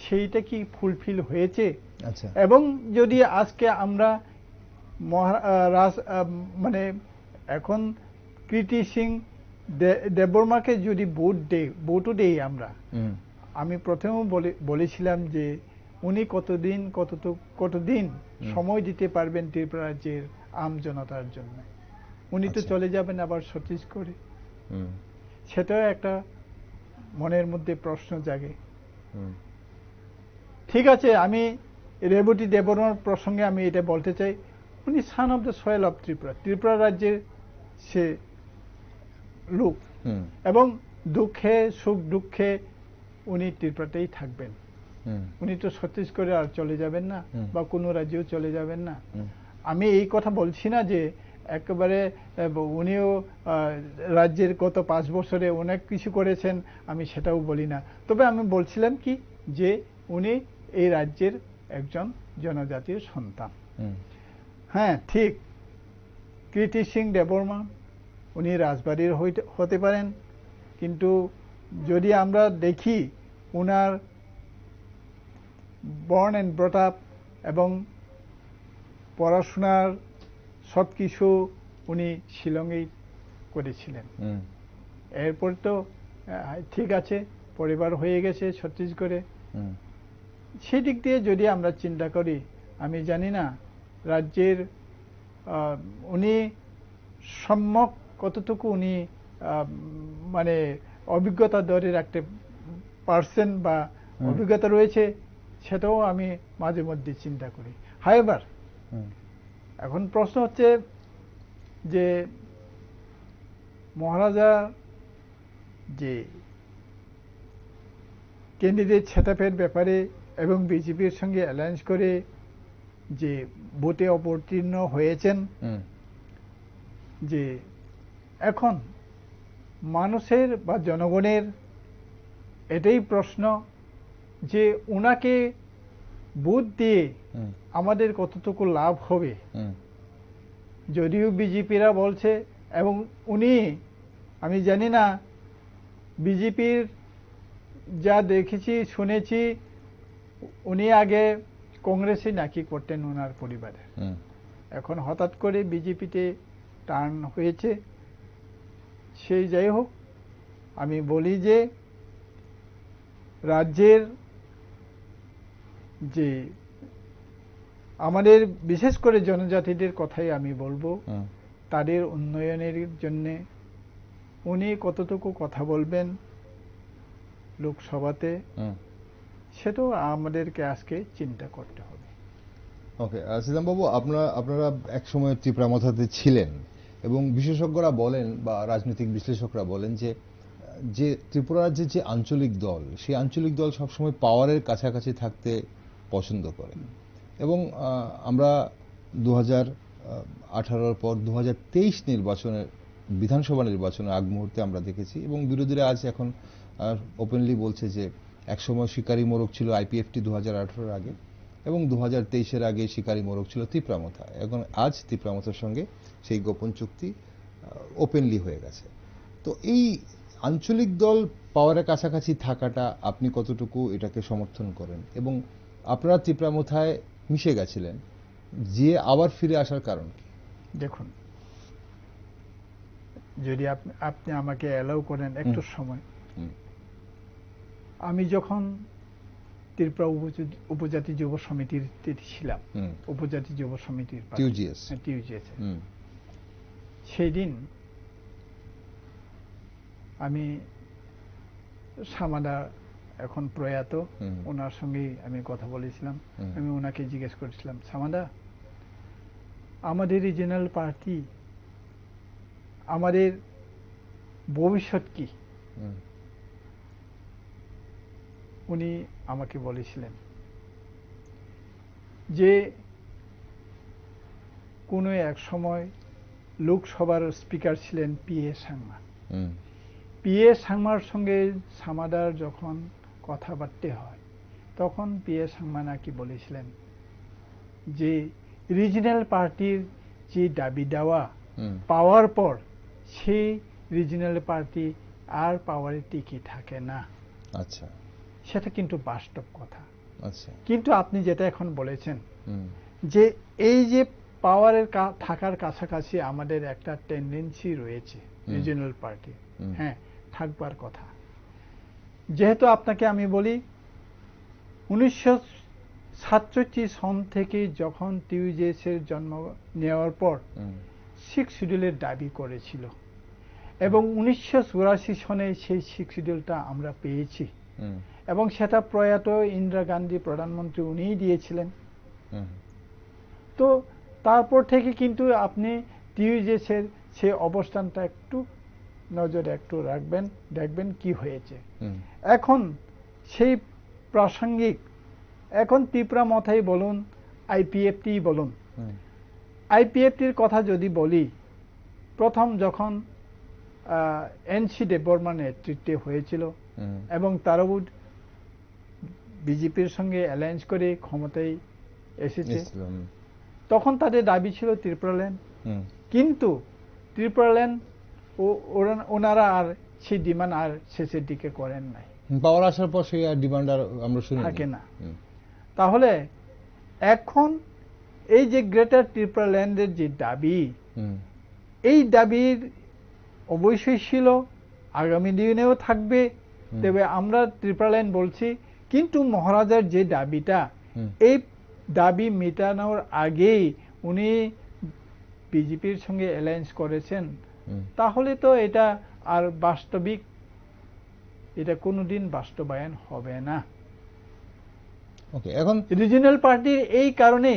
Speaker 2: সেইটা কি ফুলফিল হয়েছে।
Speaker 1: আচ্ছা,
Speaker 2: এবং যদি আজকে আমরা মানে এখন কৃতি সিং দেববর্মাকে যদি ভোটও দেই আমরা,
Speaker 1: হুম,
Speaker 2: আমি প্রথমেও বলেছিলাম যে উনি কতদিন সময় দিতে পারবেন ত্রিপুরা রাজ্যের আম জনতার জন্য। উনি তো
Speaker 1: আচ্ছা,
Speaker 2: চলে যাবেন আবার ছত্তিশগড়ে।
Speaker 1: হুম,
Speaker 2: সেটাও একটা মনের মধ্যে প্রশ্ন জাগে।
Speaker 1: হুম,
Speaker 2: ঠিক আছে, আমি রেবতী দেববর্মার প্রসঙ্গে আমি এটা বলতে চাই, উনি son of the soil of Tripura, Tripura রাজ্যের সে লোক,
Speaker 1: হুম,
Speaker 2: এবং দুঃখে সুখ দুঃখে উনি ত্রিপুরাতেই থাকবেন।
Speaker 1: হুম,
Speaker 2: উনি তো ছত্তিশগড়ে আর চলে যাবেন না,
Speaker 1: হুম,
Speaker 2: বা কোনো রাজ্যেও চলে যাবেন না।
Speaker 1: হুম,
Speaker 2: আমি এই কথা বলছি না যে একেবারে উনিও রাজ্যের গত 5 বছরে অনেক কিছু করেছেন, আমি সেটাও বলি না। তবে আমি বলছিলাম কি যে উনি এই রাজ্যের একজন জনজাতির সন্তান।
Speaker 1: হুম,
Speaker 2: হ্যাঁ ঠিক, কৃতি সিং দেববর্মা উনি রাজবাড়ির হতে পারেন, কিন্তু যদি আমরা দেখি উনার বর্ন অ্যান্ড ব্রট আপ এবং পড়াশোনার সব কিছু উনি শিলংয়েই করেছিলেন।
Speaker 1: হুম,
Speaker 2: এরপর তো ঠিক আছে, পরিবার হয়ে গেছে ছত্তিশগড়ে।
Speaker 1: হুম,
Speaker 2: সেই দিক দিয়ে যদি আমরা চিন্তা করি, আমি জানি না রাজ্যের উনি সম্যক কতটুকু উনি মানে অভিজ্ঞতা ধরে রাখতে পারছেন বা
Speaker 1: হুম,
Speaker 2: অভিজ্ঞতা রয়েছে, সেটাও আমি মাঝে মধ্যে চিন্তা করি। হাইবার
Speaker 1: হুম,
Speaker 2: এখন প্রশ্ন হচ্ছে যে মহারাজা যে ক্যান্ডিডেট সেটআপের ব্যাপারে এবং বিজেপির সঙ্গে অ্যালায়েন্স করে যে ভোটে অবতীর্ণ হয়েছেন,
Speaker 1: হুম,
Speaker 2: যে এখন মানুষের বা জনগণের এটাই প্রশ্ন যে উনাকে ভোট দিয়ে
Speaker 1: হুম,
Speaker 2: আমাদের কতটুকু লাভ হবে।
Speaker 1: হুম,
Speaker 2: যদিও বিজেপিরা বলছে, এবং উনি, আমি জানি না, বিজেপির যা দেখেছি শুনেছি, উনি আগে কংগ্রেসে নাকি করতেন ওনার পরিবারে,
Speaker 1: হুম,
Speaker 2: এখন হঠাৎ করে বিজেপিতে টার্ন হয়েছে। সেই যাই হোক, আমি বলি যে রাজ্যের যে আমাদের বিশেষ করে জনজাতিদের কথাই আমি বলবো,
Speaker 1: হুম,
Speaker 2: তাদের উন্নয়নের জন্য উনি কতটুকু কথা বলবেন লোকসভাতে,
Speaker 1: হুম।
Speaker 2: সেটাও আমাদেরকে আজকে চিন্তা করতে হবে।
Speaker 1: ওকে, শ্রীরামবাবু, আপনারা একসময় ত্রিপুরামথাতে ছিলেন এবং বিশেষজ্ঞরা বলেন বা রাজনৈতিক বিশ্লেষকরা বলেন যে যে ত্রিপুরা রাজ্যের যে আঞ্চলিক দল, সেই আঞ্চলিক দল সবসময় পাওয়ারের কাছাকাছি থাকতে পছন্দ করে। এবং আমরা 2018-র পর 2023 নির্বাচনের, বিধানসভা নির্বাচনের আগ মুহূর্তে আমরা দেখেছি, এবং বিরোধীরা আজ এখন ওপেনলি বলছে যে একসময় শিকারী মোড়ক ছিল আইপিএফটি 2018-র আগে, এবং 2023-এর আগে শিকারী মোড়ক ছিল ত্রিপুরামথা। এখন আজ ত্রিপুরামথার সঙ্গে সেই গোপন চুক্তি ওপেনলি হয়ে গেছে। তো এই আঞ্চলিক দল পাওয়ারের কাছাকাছি থাকাটা আপনি কতটুকু এটাকে সমর্থন করেন, এবং আপনারা ত্রিপুরামথায় মিশে গেছিলেন, যে আবার ফিরে আসার কারণ কি?
Speaker 2: দেখুন, যদি আপনি আমাকে অ্যালাউ করেন একটু সময়, আমি যখন ত্রিপুরা উপজাতি যুব সমিতির ছিলাম, উপজাতি যুব সমিতির
Speaker 1: টিউজিএস,
Speaker 2: সেই দিন আমি সামাদা, এখন প্রয়াত, ওনার সঙ্গেই আমি কথা বলেছিলাম। আমি ওনাকে জিজ্ঞেস করেছিলাম, সামাদা, আমাদের রিজিনাল পার্টি, আমাদের ভবিষ্যৎ কি? উনি আমাকে বলেছিলেন যে কোনো এক সময় লোকসভার স্পিকার ছিলেন পি.এ. সাংমা। পি.এ. সাংমার সঙ্গে সামাদার যখন কথাবার্তা হয় তখন পি.এ. সাংমা নাকি বলেছিলেন যে রিজিনাল পার্টির যে দাবি দেওয়া পাওয়ার পর সেই রিজিনাল পার্টি আর পাওয়ারে টিকে থাকে না।
Speaker 1: আচ্ছা,
Speaker 2: সেটা কিন্তু বাস্তব কথা।
Speaker 1: আচ্ছা,
Speaker 2: কিন্তু আপনি যেটা এখন বলেছেন যে এই যে পাওয়ারের থাকার কাছাকাছি আমাদের একটা টেন্ডেন্সি রয়েছে রিজিনাল পার্টি, হ্যাঁ থাকবার কথা। যেহেতু আপনাকে আমি বলি 1967 সন থেকে যখন টিউজেসের জন্ম নেওয়ার পর 6 শিডিউলের দাবি করেছিল এবং 1984 সনে সেই 6 শিডিউলটা আমরা পেয়েছি এবং সেটা প্রয়াত ইন্দিরা গান্ধী প্রধানমন্ত্রী উনিই দিয়েছিলেন। তো তারপর থেকে কিন্তু আপনি টিউজেসের সে অবস্থানটা একটু নজরে একটু রাখবেন, দেখবেন কি হয়েছে। এখন সেই প্রাসঙ্গিক এখন ত্রিপুরা মথাই বলুন, আইপিএফটি বলুন, আইপিএফটির কথা যদি বলি, প্রথম যখন এন.সি. দেববর্মার নেতৃত্বে হয়েছিল এবং তারাও বিজেপির সঙ্গে অ্যালায়েন্স করে ক্ষমতায় এসেছে, তখন তাদের দাবি ছিল ত্রিপুরাল্যান্ড। কিন্তু ত্রিপুরাল্যান্ড ওনারা আর সেই ডিমান্ড আর শেষের দিকে করেন নাই।
Speaker 1: পাওয়ার আসার পর সেই ডিমান্ড আর আমরা শুনি
Speaker 2: থাকে না। তাহলে এখন এই যে গ্রেটার ত্রিপুরাল্যান্ডের যে দাবি, এই দাবির অবশ্যই ছিল, আগামী দিনেও থাকবে। তবে আমরা ত্রিপুরাল্যান্ড বলছি, কিন্তু মহারাজার যে দাবিটা, এই দাবি মেটানোর আগেই উনি বিজেপির সঙ্গে অ্যালায়েন্স করেছেন, তাহলে তো এটা আর বাস্তবিক, এটা কোনোদিন বাস্তবায়ন হবে না।
Speaker 1: এখন
Speaker 2: রিজিনাল পার্টির এই কারণে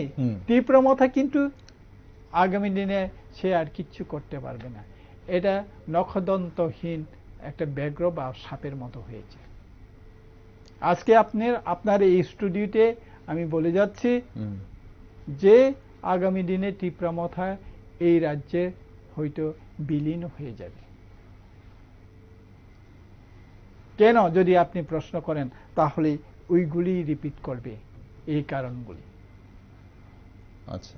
Speaker 2: ত্রিপুরা মথা কিন্তু আগামী দিনে সে আর কিচ্ছু করতে পারবে না। এটা নখদন্তহীন একটা ব্যাঘ্র বা সাপের মতো হয়েছে। আজকে আপনার এই স্টুডিওতে আমি বলে যাচ্ছি যে আগামী দিনে ত্রিপুরা মথা এই রাজ্যে হয়তো বিলীন হয়ে যাবে। কেন যদি আপনি প্রশ্ন করেন, তাহলে ওইগুলি রিপিট করবে, এই কারণগুলি।
Speaker 1: আচ্ছা,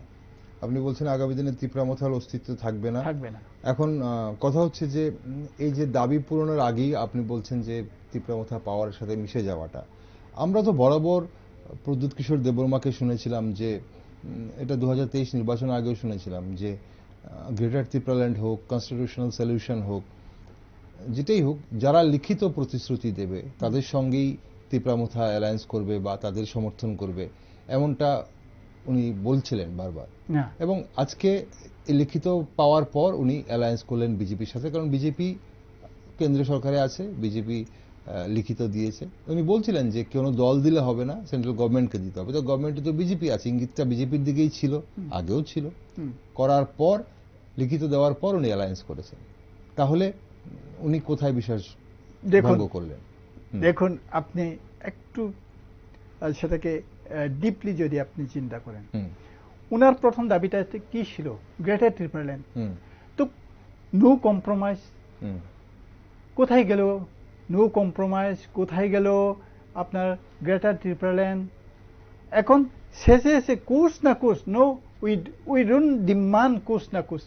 Speaker 1: আপনি বলছেন আগামী দিনে ত্রিপুরা মথার অস্তিত্ব থাকবে না।
Speaker 2: থাকবে না।
Speaker 1: এখন কথা হচ্ছে যে এই যে দাবি পূরণের আগেই আপনি বলছেন যে ত্রিপুরা মথা পাওয়ারের সাথে মিশে যাওয়াটা, আমরা তো বরাবর প্রদ্যুৎ কিশোর দেববর্মাকে শুনেছিলাম যে এটা 2023 নির্বাচনের আগেও শুনেছিলাম যে গ্রেটার ত্রিপুরাল্যান্ড হোক, কনস্টিটিউশনাল সলিউশন হোক, যেটাই হোক, যারা লিখিত প্রতিশ্রুতি দেবে তাদের সঙ্গেই ত্রিপুরা মথা অ্যালায়েন্স করবে বা তাদের সমর্থন করবে, এমনটা উনি বলছিলেন বারবার। এবং আজকে লিখিত পাওয়ার পর উনি অ্যালায়েন্স করলেন বিজেপির সাথে, কারণ বিজেপি কেন্দ্রীয় সরকারে আছে, বিজেপি লিখিত দিয়েছে। উনি বলছিলেন যে কোনো দল দিলে হবে না, সেন্ট্রাল গভর্নমেন্টকে দিতে হবে। তো গভর্নমেন্টে তো বিজেপি আছে, ইঙ্গিতটা বিজেপির দিকেই ছিল, আগেও ছিল। করার পর, লিখিত দেওয়ার পর উনি অ্যালায়েন্স করেছেন। তাহলে উনি কোথায় বিশ্বাস ভঙ্গ করলেন?
Speaker 2: দেখুন, আপনি একটু সেটাকে ডিপলি যদি আপনি চিন্তা করেন, উনার প্রথম দাবিটা কি ছিল? গ্রেটার ত্রিপুরাল্যান্ড। তো নো কম্প্রোমাইজ, কোথায় গেল নো কম্প্রোমাইজ? কোথায় গেল আপনার গ্রেটার ত্রিপুরাল্যান্ড? এখন শেষে এসে কুছ না কুছ, নো উই ডোন্ট ডিমান্ড কুছ না কুছ,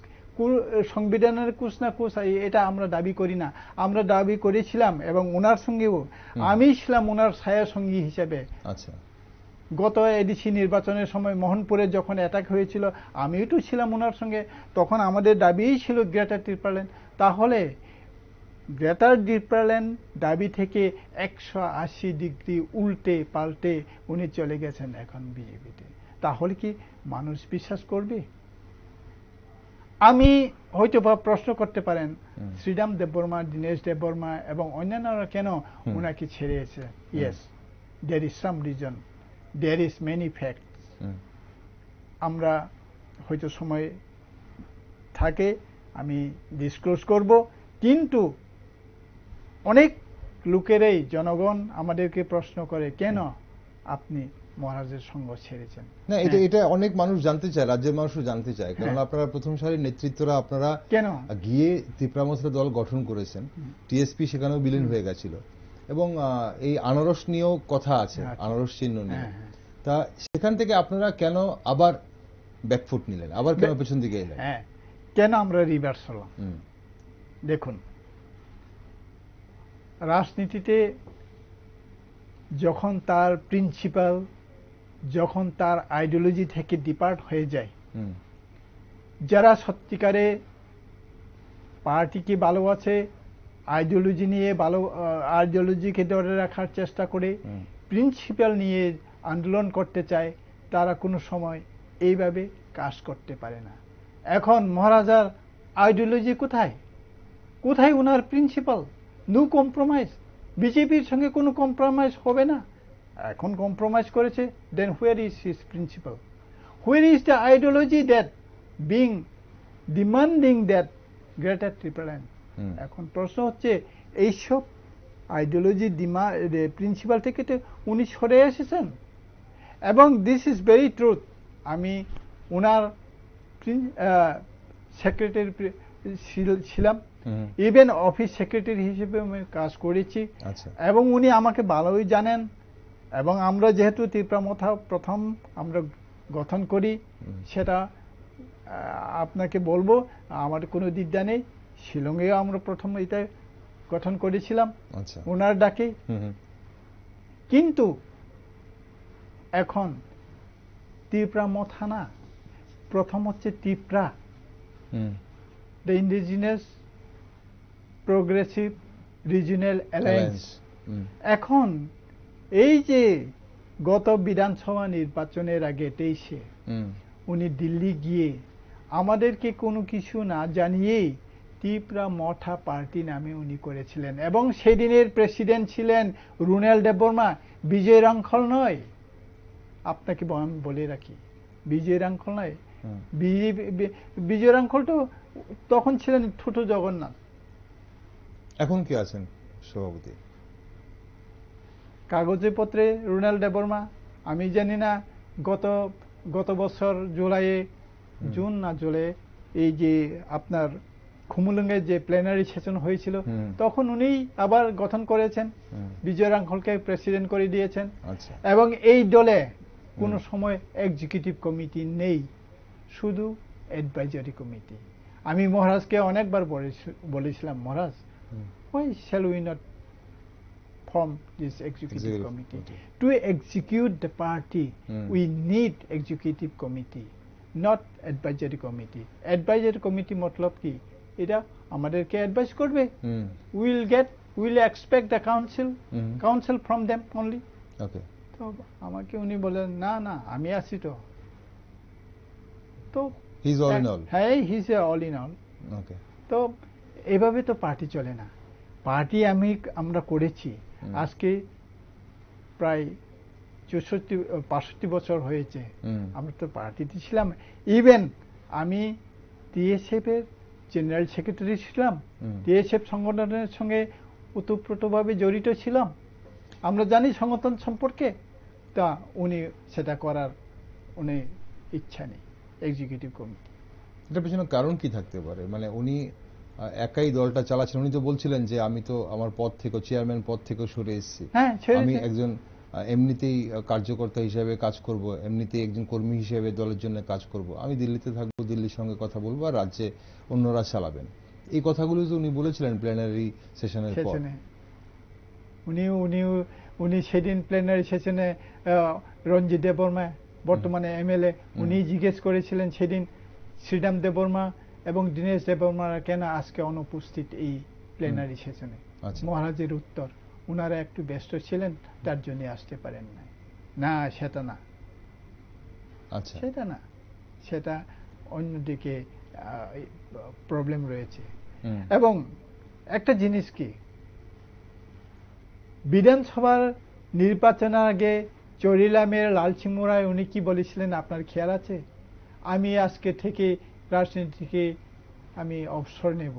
Speaker 2: সংবিধানের কুছ না কুছ এটা আমরা দাবি করি না। আমরা দাবি করেছিলাম এবং ওনার সঙ্গেও আমি ছিলাম ওনার ছায়া সঙ্গী হিসেবে।
Speaker 1: আচ্ছা,
Speaker 2: গত এডিসি নির্বাচনের সময় মোহনপুরে যখন অ্যাটাক হয়েছিল, আমিও তো ছিলাম ওনার সঙ্গে। তখন আমাদের দাবিই ছিল গ্রেটার ত্রিপুরাল্যান্ড। তাহলে গ্রেটার ত্রিপুরাল্যান্ড দাবি থেকে 180 ডিগ্রি উল্টে পাল্টে উনি চলে গেছেন এখন বিজেপিতে। তাহলে কি মানুষ বিশ্বাস করবে? আমি হয়তো বা প্রশ্ন করতে পারেন, শ্রীরাম দেববর্মা, দীনেশ দেববর্মা এবং অন্যান্যরা কেন ওনাকে ছেড়েছে? Yes, there is some reason, there is many facts. আমরা হয়তো সময় থাকে আমি ডিসক্লোজ করব, কিন্তু অনেক লোকেরাই জনগণ আমাদেরকে প্রশ্ন করে কেন আপনি মহারাজের সঙ্গ ছেড়েছেন।
Speaker 1: না, এটা অনেক মানুষ জানতে চায়, রাজ্যের মানুষও জানতে চায়, কারণ আপনারা প্রথম সারির নেতৃত্বরা আপনারা
Speaker 2: কেন
Speaker 1: গিয়ে তীব্রামথা দল গঠন করেছেন, টিএসপি সেখানেও বিলীন হয়ে গেছিল, এবং এই আনারস নিয়েও কথা আছে, আনারস চিহ্ন নিয়ে। তা সেখান থেকে আপনারা কেন আবার ব্যাকফুট নিলেন, আবার কেন পেছন দিকে এলেন?
Speaker 2: হ্যাঁ, কেন আমরা রিভার্স হলাম? দেখুন, রাজনীতিতে যখন তার প্রিন্সিপাল, যখন তার আইডিওলজি থেকে ডিপার্ট হয়ে যায়, যারা সত্যিকারে পার্টিকে ভালোবাসে, আইডিওলজি নিয়ে আইডিওলজিকে ধরে রাখার চেষ্টা করে, প্রিন্সিপাল নিয়ে আন্দোলন করতে চায়, তারা কোনো সময় এইভাবে কাজ করতে পারে না। এখন মহারাজার আইডিওলজি কোথায়? কোথায় ওনার প্রিন্সিপাল? No compromise. বিজেপির সঙ্গে কোনো কম্প্রোমাইজ হবে না। এখন কম্প্রোমাইজ করেছে, then where is his principal? Where is the ideology that being demanding that greater triple N? এখন প্রশ্ন হচ্ছে, এইসব আইডিওলজি প্রিন্সিপাল থেকে তো উনি সরে এসেছেন। এবং দিস ইজ ভেরি ট্রুথ। আমি ওনার সেক্রেটারি ছিলাম, ইভেন অফিস সেক্রেটারি হিসেবে আমি কাজ করেছি, এবং উনি আমাকে ভালোই জানেন। এবং আমরা যেহেতু তীব্রামথা প্রথম আমরা গঠন করি, সেটা আপনাকে বলবো আমার কোনো দ্বিধা নেই। শিলংয়েও আমরা প্রথম এটা গঠন করেছিলাম ওনার ডাকে। কিন্তু এখন তীব্রামথা না, প্রথম হচ্ছে Tripura, the indigenous progressive regional alliance. এখন এই যে গত বিধানসভা নির্বাচনের আগে 23-এ উনি দিল্লি গিয়ে আমাদেরকে কোনো কিছু না জানিয়েই তীব্রামথা পার্টি নামে উনি করেছিলেন, এবং সেদিনের প্রেসিডেন্ট ছিলেন রুনেল দেববর্মা, বিজয় রাঙ্খল নয়। আপনাকে বলে রাখি, বিজয় রাঙ্খল নয়। বিজয় রাঙ্খল তো তখন ছিলেন ছোট জগন্নাথ।
Speaker 1: এখন কি আছেন সভাপতি?
Speaker 2: কাগজে পত্রে রুনেল দেববর্মা। আমি জানি না গত বছর জুন না জুলাই, এই যে আপনার খুমুলুঙ্গে যে প্লেনারি সেশন হয়েছিল, তখন উনি আবার গঠন করেছেন, বিজয় রাঙ্খলকে প্রেসিডেন্ট করে দিয়েছেন। এবং এই দলে কোনো সময় এক্সিকিউটিভ কমিটি নেই, শুধু অ্যাডভাইজারি কমিটি। আমি মহারাজকে অনেকবার বলেছিলাম, মহারাজ, why shall we not form this executive committee? To execute the party, we need executive committee, not advisory committee. Advisory committee মতলব কি? এটা আমাদেরকে অ্যাডভাইস করবে, we'll expect the council from them only. তো আমাকে উনি বলেন, না না, আমি আছি তো। হ্যাঁ, he's all in all. তো এভাবে তো পার্টি চলে না। পার্টি আমরা করেছি আজকে প্রায় 65 বছর হয়েছে, আমরা তো পার্টিতে ছিলাম। ইভেন আমি টিএসএফ এর জেনারেল সেক্রেটারি ছিলাম, টিএসএফ সংগঠনের সঙ্গে ওতপ্রোতভাবে জড়িত ছিলাম। আমরা জানি সংগঠন সম্পর্কে, তা উনি সেটা করার ইচ্ছা নেই, এক্সিকিউটিভ কমিটি।
Speaker 1: এটার পেছনে কারণ কি থাকতে পারে? মানে উনি একাই দলটা চালাচ্ছেন। উনি তো বলছিলেন যে আমি তো আমার পদ থেকে, চেয়ারম্যান পদ থেকে সরে এসেছি, আমি একজন এমনিতেই কার্যকর্তা হিসেবে কাজ করব, এমনিতেই একজন কর্মী হিসেবে দলের জন্য কাজ করব, আমি দিল্লিতে থাকবো, দিল্লির সঙ্গে কথা বলবো, আর রাজ্যে অন্যরা চালাবেন। এই কথাগুলো তো উনি বলেছিলেন প্ল্যানারি সেশনের পর।
Speaker 2: উনি সেদিন প্ল্যানারি সেশনে রঞ্জিত দেববর্মা, বর্তমানে এমএলএ, উনি জিজ্ঞেস করেছিলেন সেদিন শ্রীরাম দেববর্মা এবং দীনেশ দেববর্মারা কেন আজকে অনুপস্থিত এই প্ল্যানারি সেশনে। মহারাজের উত্তর, ওনারা একটু ব্যস্ত ছিলেন, তার জন্য আসতে পারেন না। না, সেটা না, সেটা না, সেটা অন্যদিকে প্রবলেম রয়েছে। এবং একটা জিনিস কি, বিধানসভার নির্বাচনের আগে চরিলামের লালসিংহরায় উনি কি বলেছিলেন আপনার খেয়াল আছে? আমি আজকে থেকে রাজনীতি থেকে আমি অবসর নেব,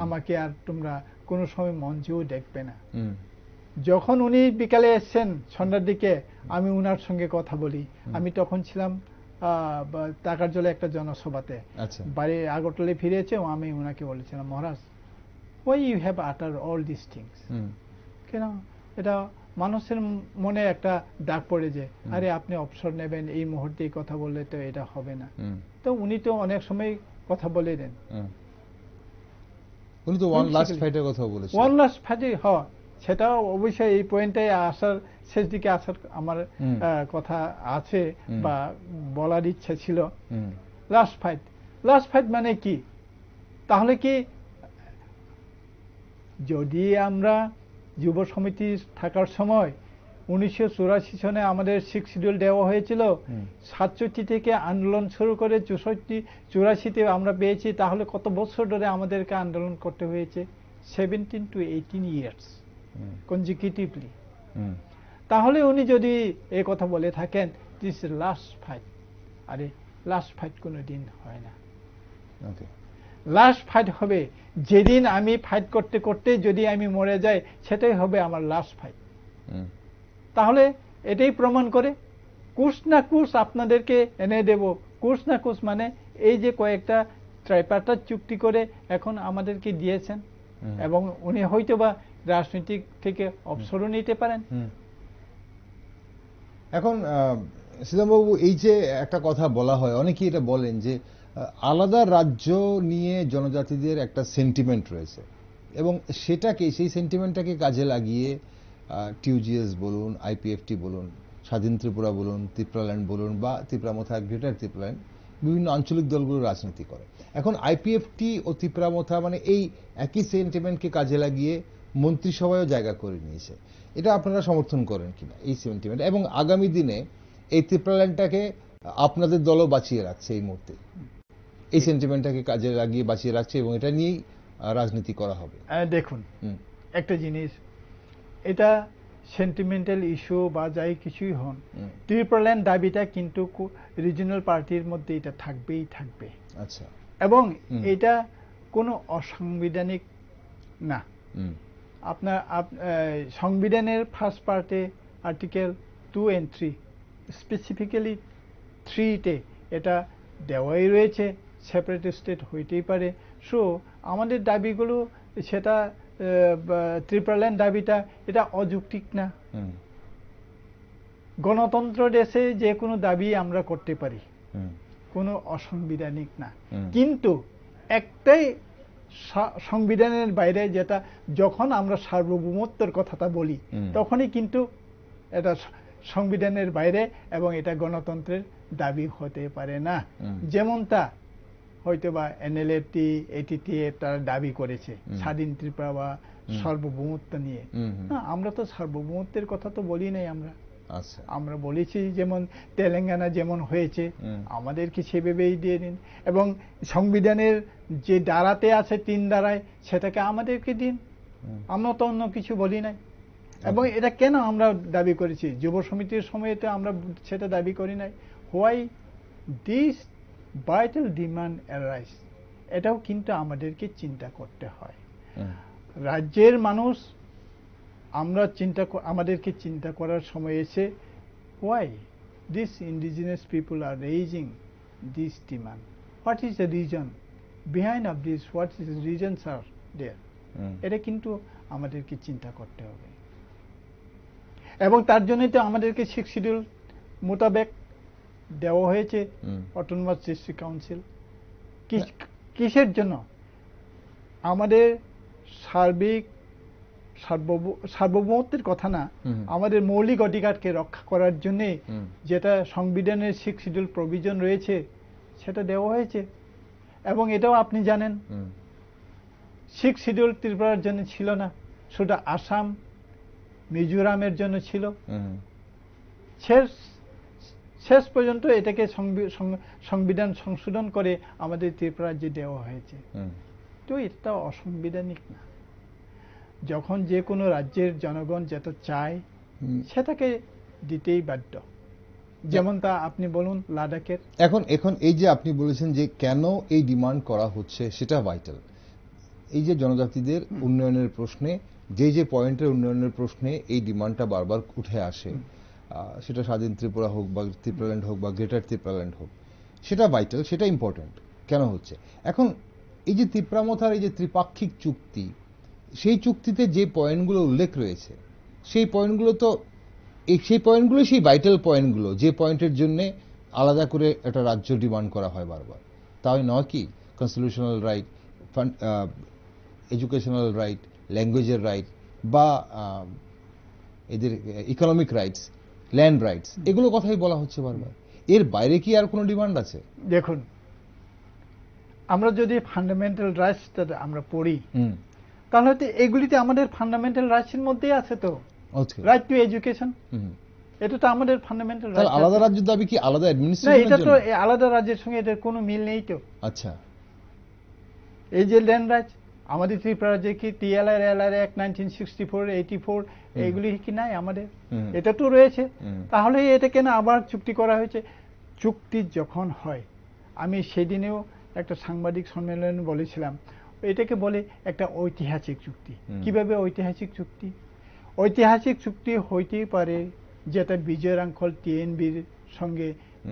Speaker 2: আমাকে আর তোমরা কোনো সময় মঞ্চেও দেখবে না। যখন উনি বিকালে এসছেন সন্ধ্যার দিকে, আমি উনার সঙ্গে কথা বলি। আমি তখন ছিলাম টাকার জলে একটা জনসভাতে, বাড়ি আগরতলায় ফিরেছে। আমি উনাকে বলেছিলাম, মহারাজ, why you have uttered all these things? কেন এটা মানুষের মনে একটা দাগ পড়ে যে আরে আপনি অবসর নেবেন, এই মুহূর্তে কথা বললে তো এটা হবে না। তো উনি তো অনেক সময় কথা বলে দেন।
Speaker 1: উনি তো ওয়ান লাস্ট ফাইটের কথা বলেছেন।
Speaker 2: ওয়ান লাস্ট ফাইটে সেটা অবশ্যই এই পয়েন্টে আসার, শেষ দিকে আসার আমার কথা আছে বা বলার ইচ্ছা ছিল। লাস্ট ফাইট, লাস্ট ফাইট মানে কি? তাহলে কি যদি আমরা যুব সমিতি থাকার সময় 1984 সনে আমাদের 6 শিডিউল দেওয়া হয়েছিল, 67 থেকে আন্দোলন শুরু করে 84-তে আমরা পেয়েছি, তাহলে কত বছর ধরে আমাদেরকে আন্দোলন করতে হয়েছে? 17 to 18 years consecutively। তাহলে উনি যদি এই কথা বলে থাকেন দিস ইজ লাস্ট ফাইট, আরে লাস্ট ফাইট কোনো দিন হয় না। লাস্ট ফাইট হবে যেদিন আমি ফাইট করতে করতে যদি আমি মরে যাই, সেটাই হবে আমার লাস্ট ফাইট। তাহলে এটাই প্রমাণ করে কুছ না কুছ আপনাদেরকে এনে দেব। কুছ না কুছ মানে এই যে কয়েকটা ট্রাইপার্টার চুক্তি করে এখন আমাদেরকে দিয়েছেন, এবং উনি হয়তো বা রাজনৈতিক থেকে অবসরও নিতে পারেন।
Speaker 1: এখন শ্রীরামবাবু, এই যে একটা কথা বলা হয়, অনেকেই এটা বলেন যে আলাদা রাজ্য নিয়ে জনজাতিদের একটা সেন্টিমেন্ট রয়েছে, এবং সেটাকে, সেই সেন্টিমেন্টটাকে কাজে লাগিয়ে টিউজিএস বলুন, আইপিএফটি বলুন, স্বাধীন ত্রিপুরা বলুন, ত্রিপুরাল্যান্ড বলুন, বা ত্রিপুরামথা, গ্রেটার ত্রিপুরাল্যান্ড, বিভিন্ন আঞ্চলিক দলগুলো রাজনীতি করে। এখন আইপিএফটি ও ত্রিপুরামথা মানে এই একই সেন্টিমেন্টকে কাজে লাগিয়ে মন্ত্রিসভায়ও জায়গা করে নিয়েছে। এটা আপনারা সমর্থন করেন কিনা এই সেন্টিমেন্ট? এবং আগামী দিনে এই ত্রিপুরাল্যান্ডটাকে আপনাদের দলও বাঁচিয়ে রাখছে, এই মুহূর্তে এই সেন্টিমেন্টটাকে কাজে লাগিয়ে বাঁচিয়ে রাখছে, এবং এটা নিয়েই রাজনীতি করা হবে।
Speaker 2: দেখুন, একটা জিনিস, এটা সেন্টিমেন্টাল ইস্যু বা যাই কিছুই হন, ত্রিপুরাল্যান্ড দাবিটা কিন্তু রিজিওনাল পার্টির মধ্যে এটা থাকবেই থাকবে।
Speaker 1: আচ্ছা।
Speaker 2: এবং এটা কোনো অসাংবিধানিক না। আপনার সংবিধানের ফার্স্ট পার্টে আর্টিকেল 2 and 3, স্পেসিফিক্যালি 3-তে এটা দেওয়াই রয়েছে, সেপারেট স্টেট হইতেই পারে। সো আমাদের দাবিগুলো, সেটা ত্রিপুরাল্যান্ড দাবিটা, এটা অযৌক্তিক না। গণতন্ত্র দেশে যে কোনো দাবি আমরা করতে পারি, কোনো অসাংবিধানিক না। কিন্তু একটাই সংবিধানের বাইরে, যেটা যখন আমরা সার্বভৌমত্বের কথাটা বলি, তখনই কিন্তু এটা সংবিধানের বাইরে, এবং এটা গণতন্ত্রের দাবি হতে পারে না। যেমনটা হয়তো বা এনএলএফটি, এটিটিএফ তারা দাবি করেছে স্বাধীন ত্রিপুরা বা সার্বভৌমত্ব নিয়ে। আমরা তো সার্বভৌমত্বের কথা তো বলি নাই। আমরা বলেছি যেমন তেলেঙ্গানা যেমন হয়েছে, আমাদেরকে সেভাবেই দিয়ে দিন, এবং সংবিধানের যে ধারাতে আছে 3 ধারায়, সেটাকে আমাদেরকে দিন। আমরা তো অন্য কিছু বলি নাই। এবং এটা কেন আমরা দাবি করেছি? যুব সমিতির সময়তে আমরা সেটা দাবি করি নাই। Why this vital demand arise, এটাও কিন্তু আমাদেরকে চিন্তা করতে হয়। রাজ্যের মানুষ, আমাদেরকে চিন্তা করার সময় এসে, why this indigenous people are raising this demand, what is the reason behind of this, what is the reasons are there, এটা কিন্তু আমাদেরকে চিন্তা করতে হবে। এবং তার জন্যই তো আমাদেরকে 6 শিডিউল মোতাবেক দেওয়া হয়েছে অটোনমাস ডিস্ট্রিক্ট কাউন্সিল। কিসের জন্য? আমাদের সার্বভৌমত্বের কথা না, আমাদের মৌলিক অধিকারকে রক্ষা করার জন্য যেটা সংবিধানের 6 শিডিউল প্রভিশন রয়েছে, সেটা দেওয়া হয়েছে। এবং এটাও আপনি জানেন, 6 শিডিউল ত্রিপুরার জন্য ছিল না, শুধু আসাম, মিজোরামের জন্য ছিল। শেষ পর্যন্ত এটাকে সংবিধান সংশোধন করে আমাদের ত্রিপুরা রাজ্যে দেওয়া হয়েছে। তো এটা অসাংবিধানিক না। যখন যে কোনো রাজ্যের জনগণ যেটা চায়, সেটাকে দিতেই বাধ্য। যেমন তা আপনি বলুন লাদাখের।
Speaker 1: এখন এই যে আপনি বলেছেন যে কেন এই ডিমান্ড করা হচ্ছে, সেটা ভাইটাল। এই যে জনজাতিদের উন্নয়নের প্রশ্নে যে পয়েন্টের উন্নয়নের প্রশ্নে এই ডিমান্ডটা বারবার উঠে আসে, সেটা স্বাধীন ত্রিপুরা হোক বা ত্রিপুরাল্যান্ড হোক বা গ্রেটার ত্রিপুরাল্যান্ড হোক, সেটা ভাইটাল, সেটা ইম্পর্টেন্ট কেন হচ্ছে। এখন এই যে ত্রিপুরামথার এই যে ত্রিপাক্ষিক চুক্তি, সেই চুক্তিতে যে পয়েন্টগুলো উল্লেখ রয়েছে, সেই পয়েন্টগুলো তো সেই ভাইটাল পয়েন্টগুলো, যে পয়েন্টের জন্য আলাদা করে একটা রাজ্য ডিমান্ড করা হয় বারবার, তাই নয় কি? কনস্টিটিউশনাল রাইট, এডুকেশনাল রাইট, ল্যাঙ্গুয়েজের রাইট, বা এদের ইকোনমিক রাইটস, ল্যান্ড রাইটস, এগুলো কথাই বলা হচ্ছে বারবার। এর বাইরে কি আর কোনো ডিমান্ড আছে?
Speaker 2: দেখুন, আমরা যদি ফান্ডামেন্টাল রাইটসটা আমরা পড়ি, তাহলে তো এগুলিতে আমাদের ফান্ডামেন্টাল রাইটসের মধ্যেই আছে তো। রাইট টু এডুকেশন, এটা তো আমাদের ফান্ডামেন্টাল রাইট।
Speaker 1: আলাদা রাজ্যের দাবি কি আলাদা অ্যাডমিনিস্ট্রেশনের জন্য?
Speaker 2: এটা তো আলাদা রাজ্যের সঙ্গে এটার কোনো মিল নেই তো।
Speaker 1: আচ্ছা,
Speaker 2: এই যে ল্যান্ড রাইটস আমাদের ত্রিপুরা রাজ্যে কি টিএলআর এলআর অ্যাক্ট 1964, 84 এইগুলি কি নাই আমাদের? এটা তো রয়েছে। তাহলে এটা কেন আবার চুক্তি করা হয়েছে? চুক্তি যখন হয়, আমি সেদিনেও একটা সাংবাদিক সম্মেলনে বলেছিলাম, এটাকে বলে একটা ঐতিহাসিক চুক্তি। কিভাবে ঐতিহাসিক চুক্তি? ঐতিহাসিক চুক্তি হইতেই পারে যেটা বিজয়রাঙ্কল টিএনবির সঙ্গে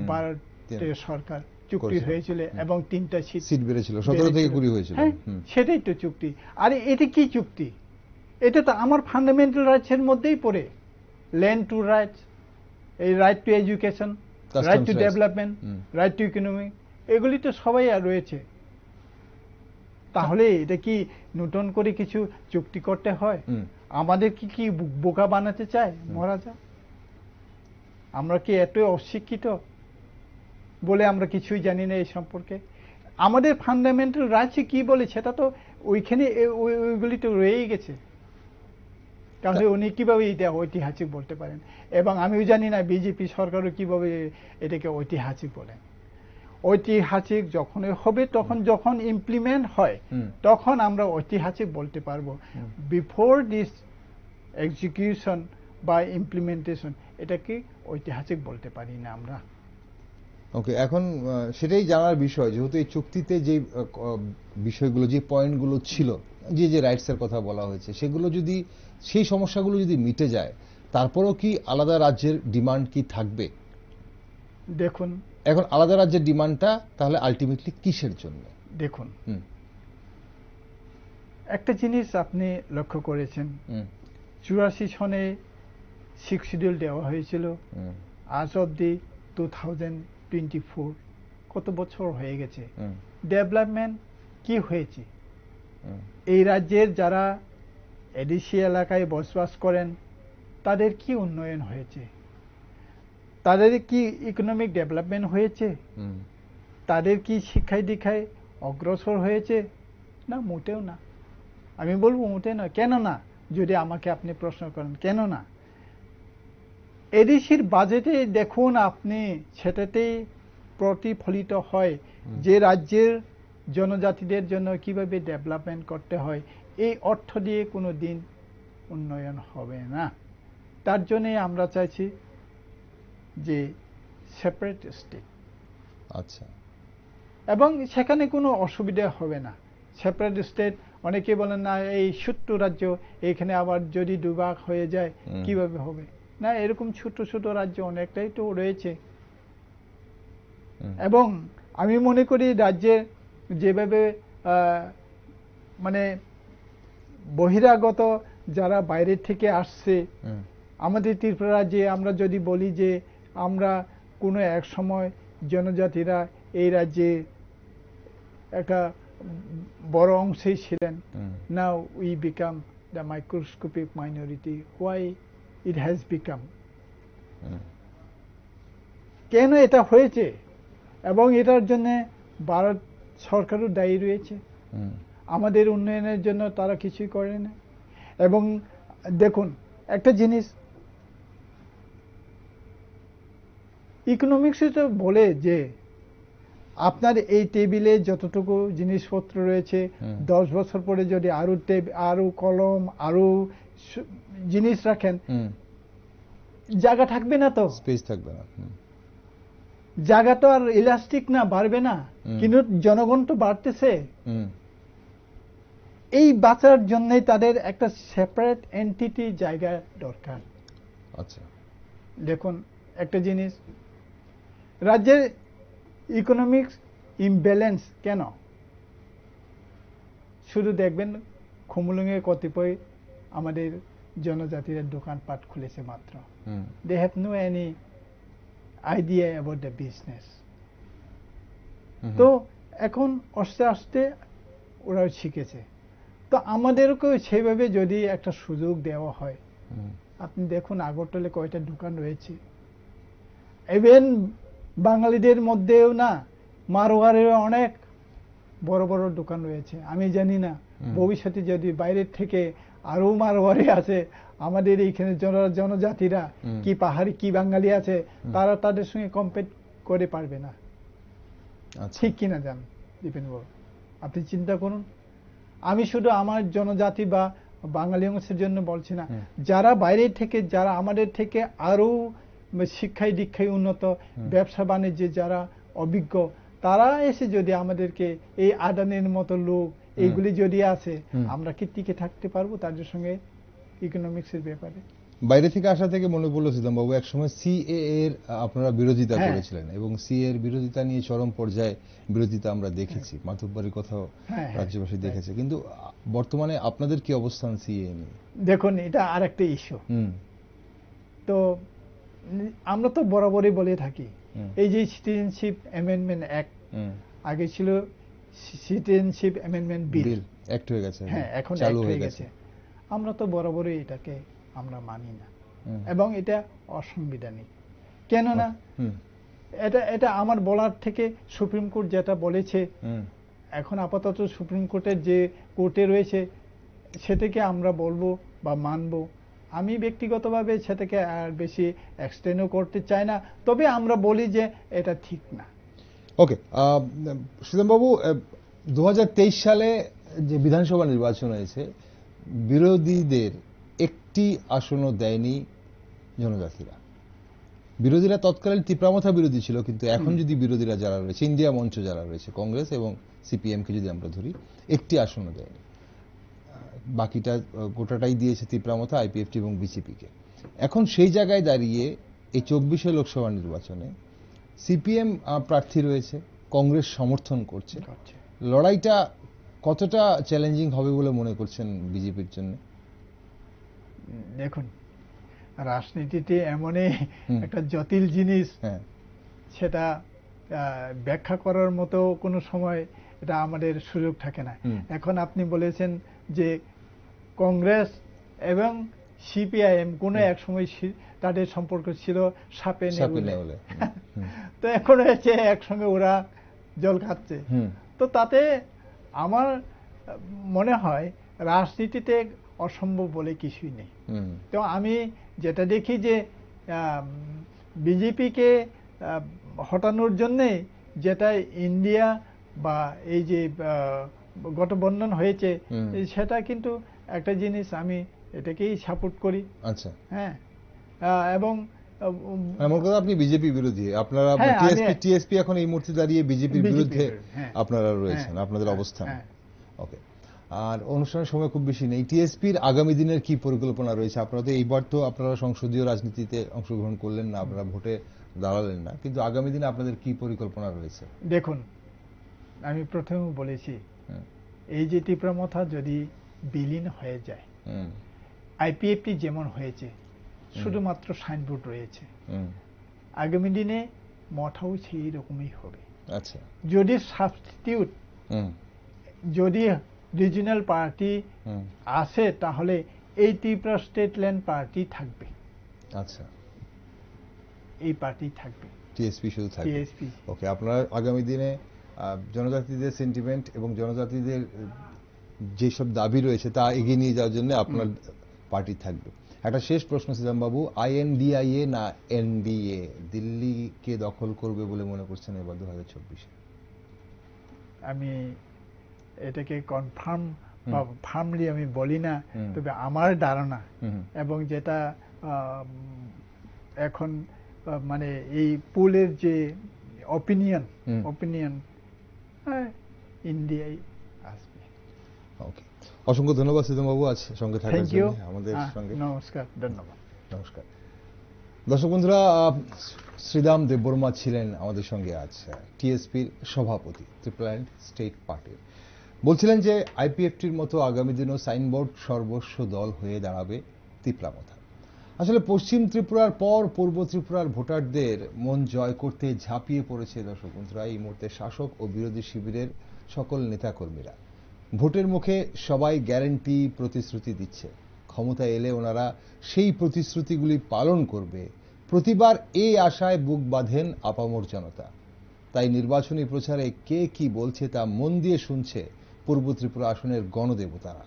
Speaker 2: ভারতের সরকার চুক্তি হয়েছিল এবং 3টা সিট বেড়েছিল, 17 থেকে 20 হয়েছিল। হ্যাঁ, সেটাই তো চুক্তি। আর এটা কি চুক্তি? এটা তো আমার ফান্ডামেন্টাল রাইটসের মধ্যেই পড়ে। ল্যান্ড টু রাইটস, এই right to education, right to development, right two economy, এগুলি তো সবাই আর রয়েছে। তাহলে এটা কি নতুন করে কিছু চুক্তি করতে হয়? আমাদের কি বোকা বানাতে চায় মহারাজা? আমরা কি এত অশিক্ষিত বলে আমরা কিছুই জানি না এই সম্পর্কে? আমাদের ফান্ডামেন্টাল রাইটস কি বলে সেটা তো ওইখানে ওইগুলি তো রয়েই গেছে। তাহলে উনি কিভাবে এটা ঐতিহাসিক বলতে পারেন? এবং আমিও জানি না বিজেপি সরকারও কিভাবে এটাকে ঐতিহাসিক বলেন। ঐতিহাসিক যখনই হবে, যখন ইমপ্লিমেন্ট হয়, তখন আমরা ঐতিহাসিক বলতে পারবো। বিফোর দিস এক্সিকিউশন বা ইমপ্লিমেন্টেশন এটাকে ঐতিহাসিক বলতে পারি না আমরা।
Speaker 1: ওকে, এখন সেটাই জানার বিষয়, যেহেতু এই চুক্তিতে যে বিষয়গুলো, যে পয়েন্টগুলো ছিল, যে রাইটসের কথা বলা হয়েছে, সেগুলো যদি, সেই সমস্যাগুলো যদি মিটে যায়, তারপরেও কি আলাদা রাজ্যের ডিমান্ড কি থাকবে?
Speaker 2: দেখুন,
Speaker 1: এখন আলাদা রাজ্যের ডিমান্ডটা তাহলে আলটিমেটলি কিসের জন্য?
Speaker 2: দেখুন, একটা জিনিস আপনি লক্ষ্য করেছেন, 84 সনে 6 শিডিউল দেওয়া হয়েছিল। আজ অব্দি 2024, কত বছর হয়ে গেছে? ডেভেলপমেন্ট কি হয়েছে? এই রাজ্যের যারা এডিসি এলাকায় বসবাস করেন তাদের কি উন্নয়ন হয়েছে? তাদের কি ইকোনমিক ডেভেলপমেন্ট হয়েছে? তাদের কি শিক্ষায় দীক্ষায় অগ্রসর হয়েছে? না, মোটেও না। আমি বলবো মোটেও না। কেন না? যদি আমাকে আপনি প্রশ্ন করেন কেন না, এডিসির বাজেটে দেখুন আপনি, সেটাতেই প্রতিফলিত হয় যে রাজ্যের জনজাতিদের জন্য কিভাবে ডেভেলপমেন্ট করতে হয়। এই অর্থ দিয়ে কোনো দিন উন্নয়ন হবে না। তার জন্যে আমরা চাইছি যে সেপারেট স্টেট।
Speaker 1: আচ্ছা,
Speaker 2: এবং সেখানে কোনো অসুবিধা হবে না। সেপারেট স্টেট, অনেকে বলেন না এই ছোট্ট রাজ্য, এখানে আবার যদি দুভাগ হয়ে যায় কিভাবে হবে? না, এরকম ছোট ছোট রাজ্য অনেকটাই তো রয়েছে। এবং আমি মনে করি রাজ্যের যেভাবে মানে বহিরাগত যারা বাইরের থেকে আসছে, আমাদের ত্রিপুরা রাজ্যে আমরা যদি বলি যে আমরা কোনো এক সময় জনজাতিরা এই রাজ্যে একটা বড় অংশেই ছিলেন, now we become the microscopic minority. Why it has become? কেন এটা হয়েছে? এবং এটার জন্য ভারত সরকারও দায়ী রয়েছে। আমাদের উন্নয়নের জন্য তারা কিছুই করে না। এবং দেখুন একটা জিনিস, ইকোনমিক্সে তো বলে যে আপনার এই টেবিলে যতটুকু জিনিসপত্র রয়েছে, 10 বছর পরে যদি আরো কলম, আরো জিনিস রাখেন, জায়গা থাকবে না, তো
Speaker 1: স্পেস থাকবে না।
Speaker 2: জায়গা তো আর ইলাস্টিক না, বাড়বে না। কিন্তু জনগণ তো বাড়তেছে। এই বাঁচার জন্যই তাদের একটা সেপারেট এন্টিটি জায়গা দরকার।
Speaker 1: আচ্ছা,
Speaker 2: দেখুন একটা জিনিস, রাজ্যের ইকোনমিক্স ইমব্যালেন্স কেন? শুধু দেখবেন খুমুলুঙে কতিপয় আমাদের জনজাতির দোকানপাট খুলেছে মাত্র। They have no any idea about the business. তো এখন আস্তে আস্তে ওরা শিখেছে। তো আমাদেরকেও সেইভাবে যদি একটা সুযোগ দেওয়া হয়, আপনি দেখুন আগরতলে কয়টা দোকান রয়েছে। ইভেন বাঙালিদের মধ্যেও না, মারোয়ারের অনেক বড় বড় দোকান রয়েছে। আমি জানি না ভবিষ্যতে যদি বাইরের থেকে আরো মারোয়ারি আছে, আমাদের এইখানে জনজাতিরা কি পাহাড়ি কি বাঙালি আছে, তারা তাদের সঙ্গে কম্পিট করে পারবে না। ঠিক কিনা জান দীপেন বাবু, আপনি চিন্তা করুন। আমি শুধু আমার জনজাতি বা বাঙালি অংশের জন্য বলছি না, যারা বাইরে থেকে, যারা আমাদের থেকে আরো শিক্ষায় দীক্ষায় উন্নত, ব্যবসা বাণিজ্যে যারা অভিজ্ঞ, তারা এসে যদি আমাদেরকে এই আদানের মতো লোক এইগুলি যদি আসে, আমরা কি টিকে থাকতে পারবো তাদের সঙ্গে ইকোনমিক্সের ব্যাপারে?
Speaker 1: বাইরে থেকে আসা থেকে মনে পড়লো সীতামবাবু, একসময় সিএ এর আপনারা বিরোধিতা করেছিলেন এবং সিএ এর বিরোধিতা নিয়ে চরম পর্যায়ে বিরোধিতা আমরা দেখেছি, মাধববাড়ির কথাও রাজ্যবাসী দেখেছে। কিন্তু বর্তমানে আপনাদের কি অবস্থান সিএ নিয়ে?
Speaker 2: দেখুন, এটা আর একটা ইস্যু। তো আমরা তো বরাবরই বলে থাকি, এই যে সিটিজেনশিপ অ্যামেন্ডমেন্ট অ্যাক্ট, আগে ছিল সিটিজেনশিপ অ্যামেন্ডমেন্ট বিল,
Speaker 1: অ্যাক্ট হয়ে গেছে,
Speaker 2: হ্যাঁ এখন চালু হয়ে গেছে। আমরা তো বরাবরই এটাকে আমরা মানি না, এবং এটা অসাংবিধানিক। কেননা এটা আমার বলার থেকে সুপ্রিম কোর্ট যেটা বলেছে, এখন আপাতত সুপ্রিম কোর্টের যে কোর্টে রয়েছে সেটাকে আমরা বলবো বা মানব। আমি ব্যক্তিগতভাবে সেটাকে আর বেশি এক্সটেন্ডও করতে চাই না, তবে আমরা বলি যে এটা ঠিক না।
Speaker 1: ওকে, সুদামবাবু, 2023 সালে যে বিধানসভা নির্বাচন হয়েছে, বিরোধীদের একটি আসনও দেয়নি জনজাতিরা। বিরোধীরা তৎকালীন তীব্রামথা বিরোধী ছিল, কিন্তু এখন যদি বিরোধীরা যারা রয়েছে, ইন্ডিয়া মঞ্চ যারা রয়েছে, কংগ্রেস এবং সিপিএমকে যদি আমরা ধরি, একটি আসনও দেয়নি। বাকিটা গোটাটাই দিয়েছে তীব্রামথা, আইপিএফটি এবং বিজেপিকে। এখন সেই জায়গায় দাঁড়িয়ে এই 24 লোকসভা নির্বাচনে সিপিএম প্রার্থী রয়েছে, কংগ্রেস সমর্থন করছে। লড়াইটা কতটা চ্যালেঞ্জিং হবে বলে মনে করছেন বিজেপির জন্য?
Speaker 2: দেখুন, রাজনীতিতে এমনই একটা জটিল জিনিস, সেটা ব্যাখ্যা করার মতো কোনো সময় এটা আমাদের সুযোগ থাকে না। এখন আপনি বলেছেন যে কংগ্রেস এবং সিপিআইএম কোনো এক সময় তাদের সম্পর্ক ছিল সাপে নেউলে, তো এখন হয়েছে একসঙ্গে ওরা জল খাচ্ছে। তো তাতে আমার মনে হয় রাজনীতিতে অসম্ভব বলে কিছুই নেই। তো আমি যেটা দেখি যে বিজেপিকে হটানোর জন্যে যেটা ইন্ডিয়া বা এই যে গঠবন্ধন হয়েছে, সেটা কিন্তু একটা জিনিস আমি এটাকেই সাপোর্ট করি।
Speaker 1: আচ্ছা,
Speaker 2: হ্যাঁ, এবং
Speaker 1: আমার কথা আপনি বিজেপি বিরোধী, আপনারা টিএসপি এখন এই মুহূর্তে দাঁড়িয়ে বিজেপির বিরুদ্ধে আপনারা রয়েছেন, আপনাদের অবস্থান। ওকে, আর অনুষ্ঠানের সময় খুব বেশি নেই। টিএসপির আগামী দিনের কি পরিকল্পনা রয়েছে? আপনারা তো এইবার তো আপনারা সংসদীয় রাজনীতিতে অংশগ্রহণ করলেন না, আপনারা ভোটে দাঁড়ালেন না, কিন্তু আগামী দিনে আপনাদের কি পরিকল্পনা রয়েছে?
Speaker 2: দেখুন, আমি প্রথমে বলেছি, এই যে তীব্রামথা যদি বিলীন হয়ে যায়, আইপিএফটি যেমন হয়েছে শুধুমাত্র সাইনবোর্ড রয়েছে, আগামী দিনে মঠাও সেই রকমই হবে।
Speaker 1: আচ্ছা,
Speaker 2: যদি সাবস্টিটিউট, যদি রিজিনাল পার্টি আসে, তাহলে এই ত্রিপুরা স্টেট ল্যান্ড পার্টি থাকবে।
Speaker 1: আচ্ছা,
Speaker 2: এই পার্টি থাকবে,
Speaker 1: টিএসপি শুধু থাকবে। টিএসপি। ওকে, আপনারা আগামী দিনে জনজাতিদের সেন্টিমেন্ট এবং জনজাতিদের যেসব দাবি রয়েছে তা এগিয়ে নিয়ে যাওয়ার জন্য আপনার পার্টি থাকবে। একটা শেষ প্রশ্ন সীতামবাবু, আইএনডিআইএ না এনডিএ দিল্লিকে দখল করবে বলে মনে করছেন এবার 2024-এ?
Speaker 2: আমি এটাকে কনফার্ম বা ফার্মলি আমি বলি না, তবে আমার ধারণা এবং যেটা এখন মানে এই পোলের যে অপিনিয়ন ইন্ডিয়ায় আসবে।
Speaker 1: ওকে। অসংখ্য ধন্যবাদ সিদ্ধাম বাবু আজ সঙ্গে থাকার
Speaker 2: থ্যাংক ইউ।
Speaker 1: জন্য আমাদের সঙ্গে।
Speaker 2: নমস্কার, ধন্যবাদ।
Speaker 1: নমস্কার দর্শক বন্ধুরা, শ্রীদাম দেববর্মা ছিলেন আমাদের সঙ্গে আজ, টিএসপির সভাপতি, ত্রিপুরাল্যান্ড স্টেট পার্টির। বলছিলেন যে আইপিএফটির মতো আগামী দিনও সাইনবোর্ড সর্বস্ব দল হয়ে দাঁড়াবে তিপ্রামথা। আসলে পশ্চিম ত্রিপুরার পর পূর্ব ত্রিপুরার ভোটারদের মন জয় করতে ঝাঁপিয়ে পড়েছে দর্শক বন্ধুরা এই মুহূর্তে শাসক ও বিরোধী শিবিরের সকল নেতাকর্মীরা। ভোটের মুখে সবাই গ্যারান্টি প্রতিশ্রুতি দিচ্ছে, ক্ষমতায় এলে ওনারা সেই প্রতিশ্রুতিগুলি পালন করবে। প্রতিবার এই আশায় বুক বাঁধেন আপামর জনতা। তাই নির্বাচনী প্রচারে কে কি বলছে তা মন দিয়ে শুনছে পূর্ব ত্রিপুরা আসনের গণদেবতারা।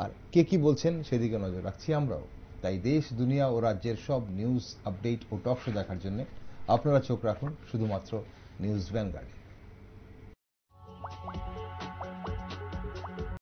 Speaker 1: আর কে কি বলছেন সেদিকে নজর রাখছি আমরাও। তাই দেশ, দুনিয়া ও রাজ্যের সব নিউজ আপডেট ও টক শো দেখার জন্য আপনারা চোখ রাখুন শুধুমাত্র নিউজ ভ্যানগার্ডে।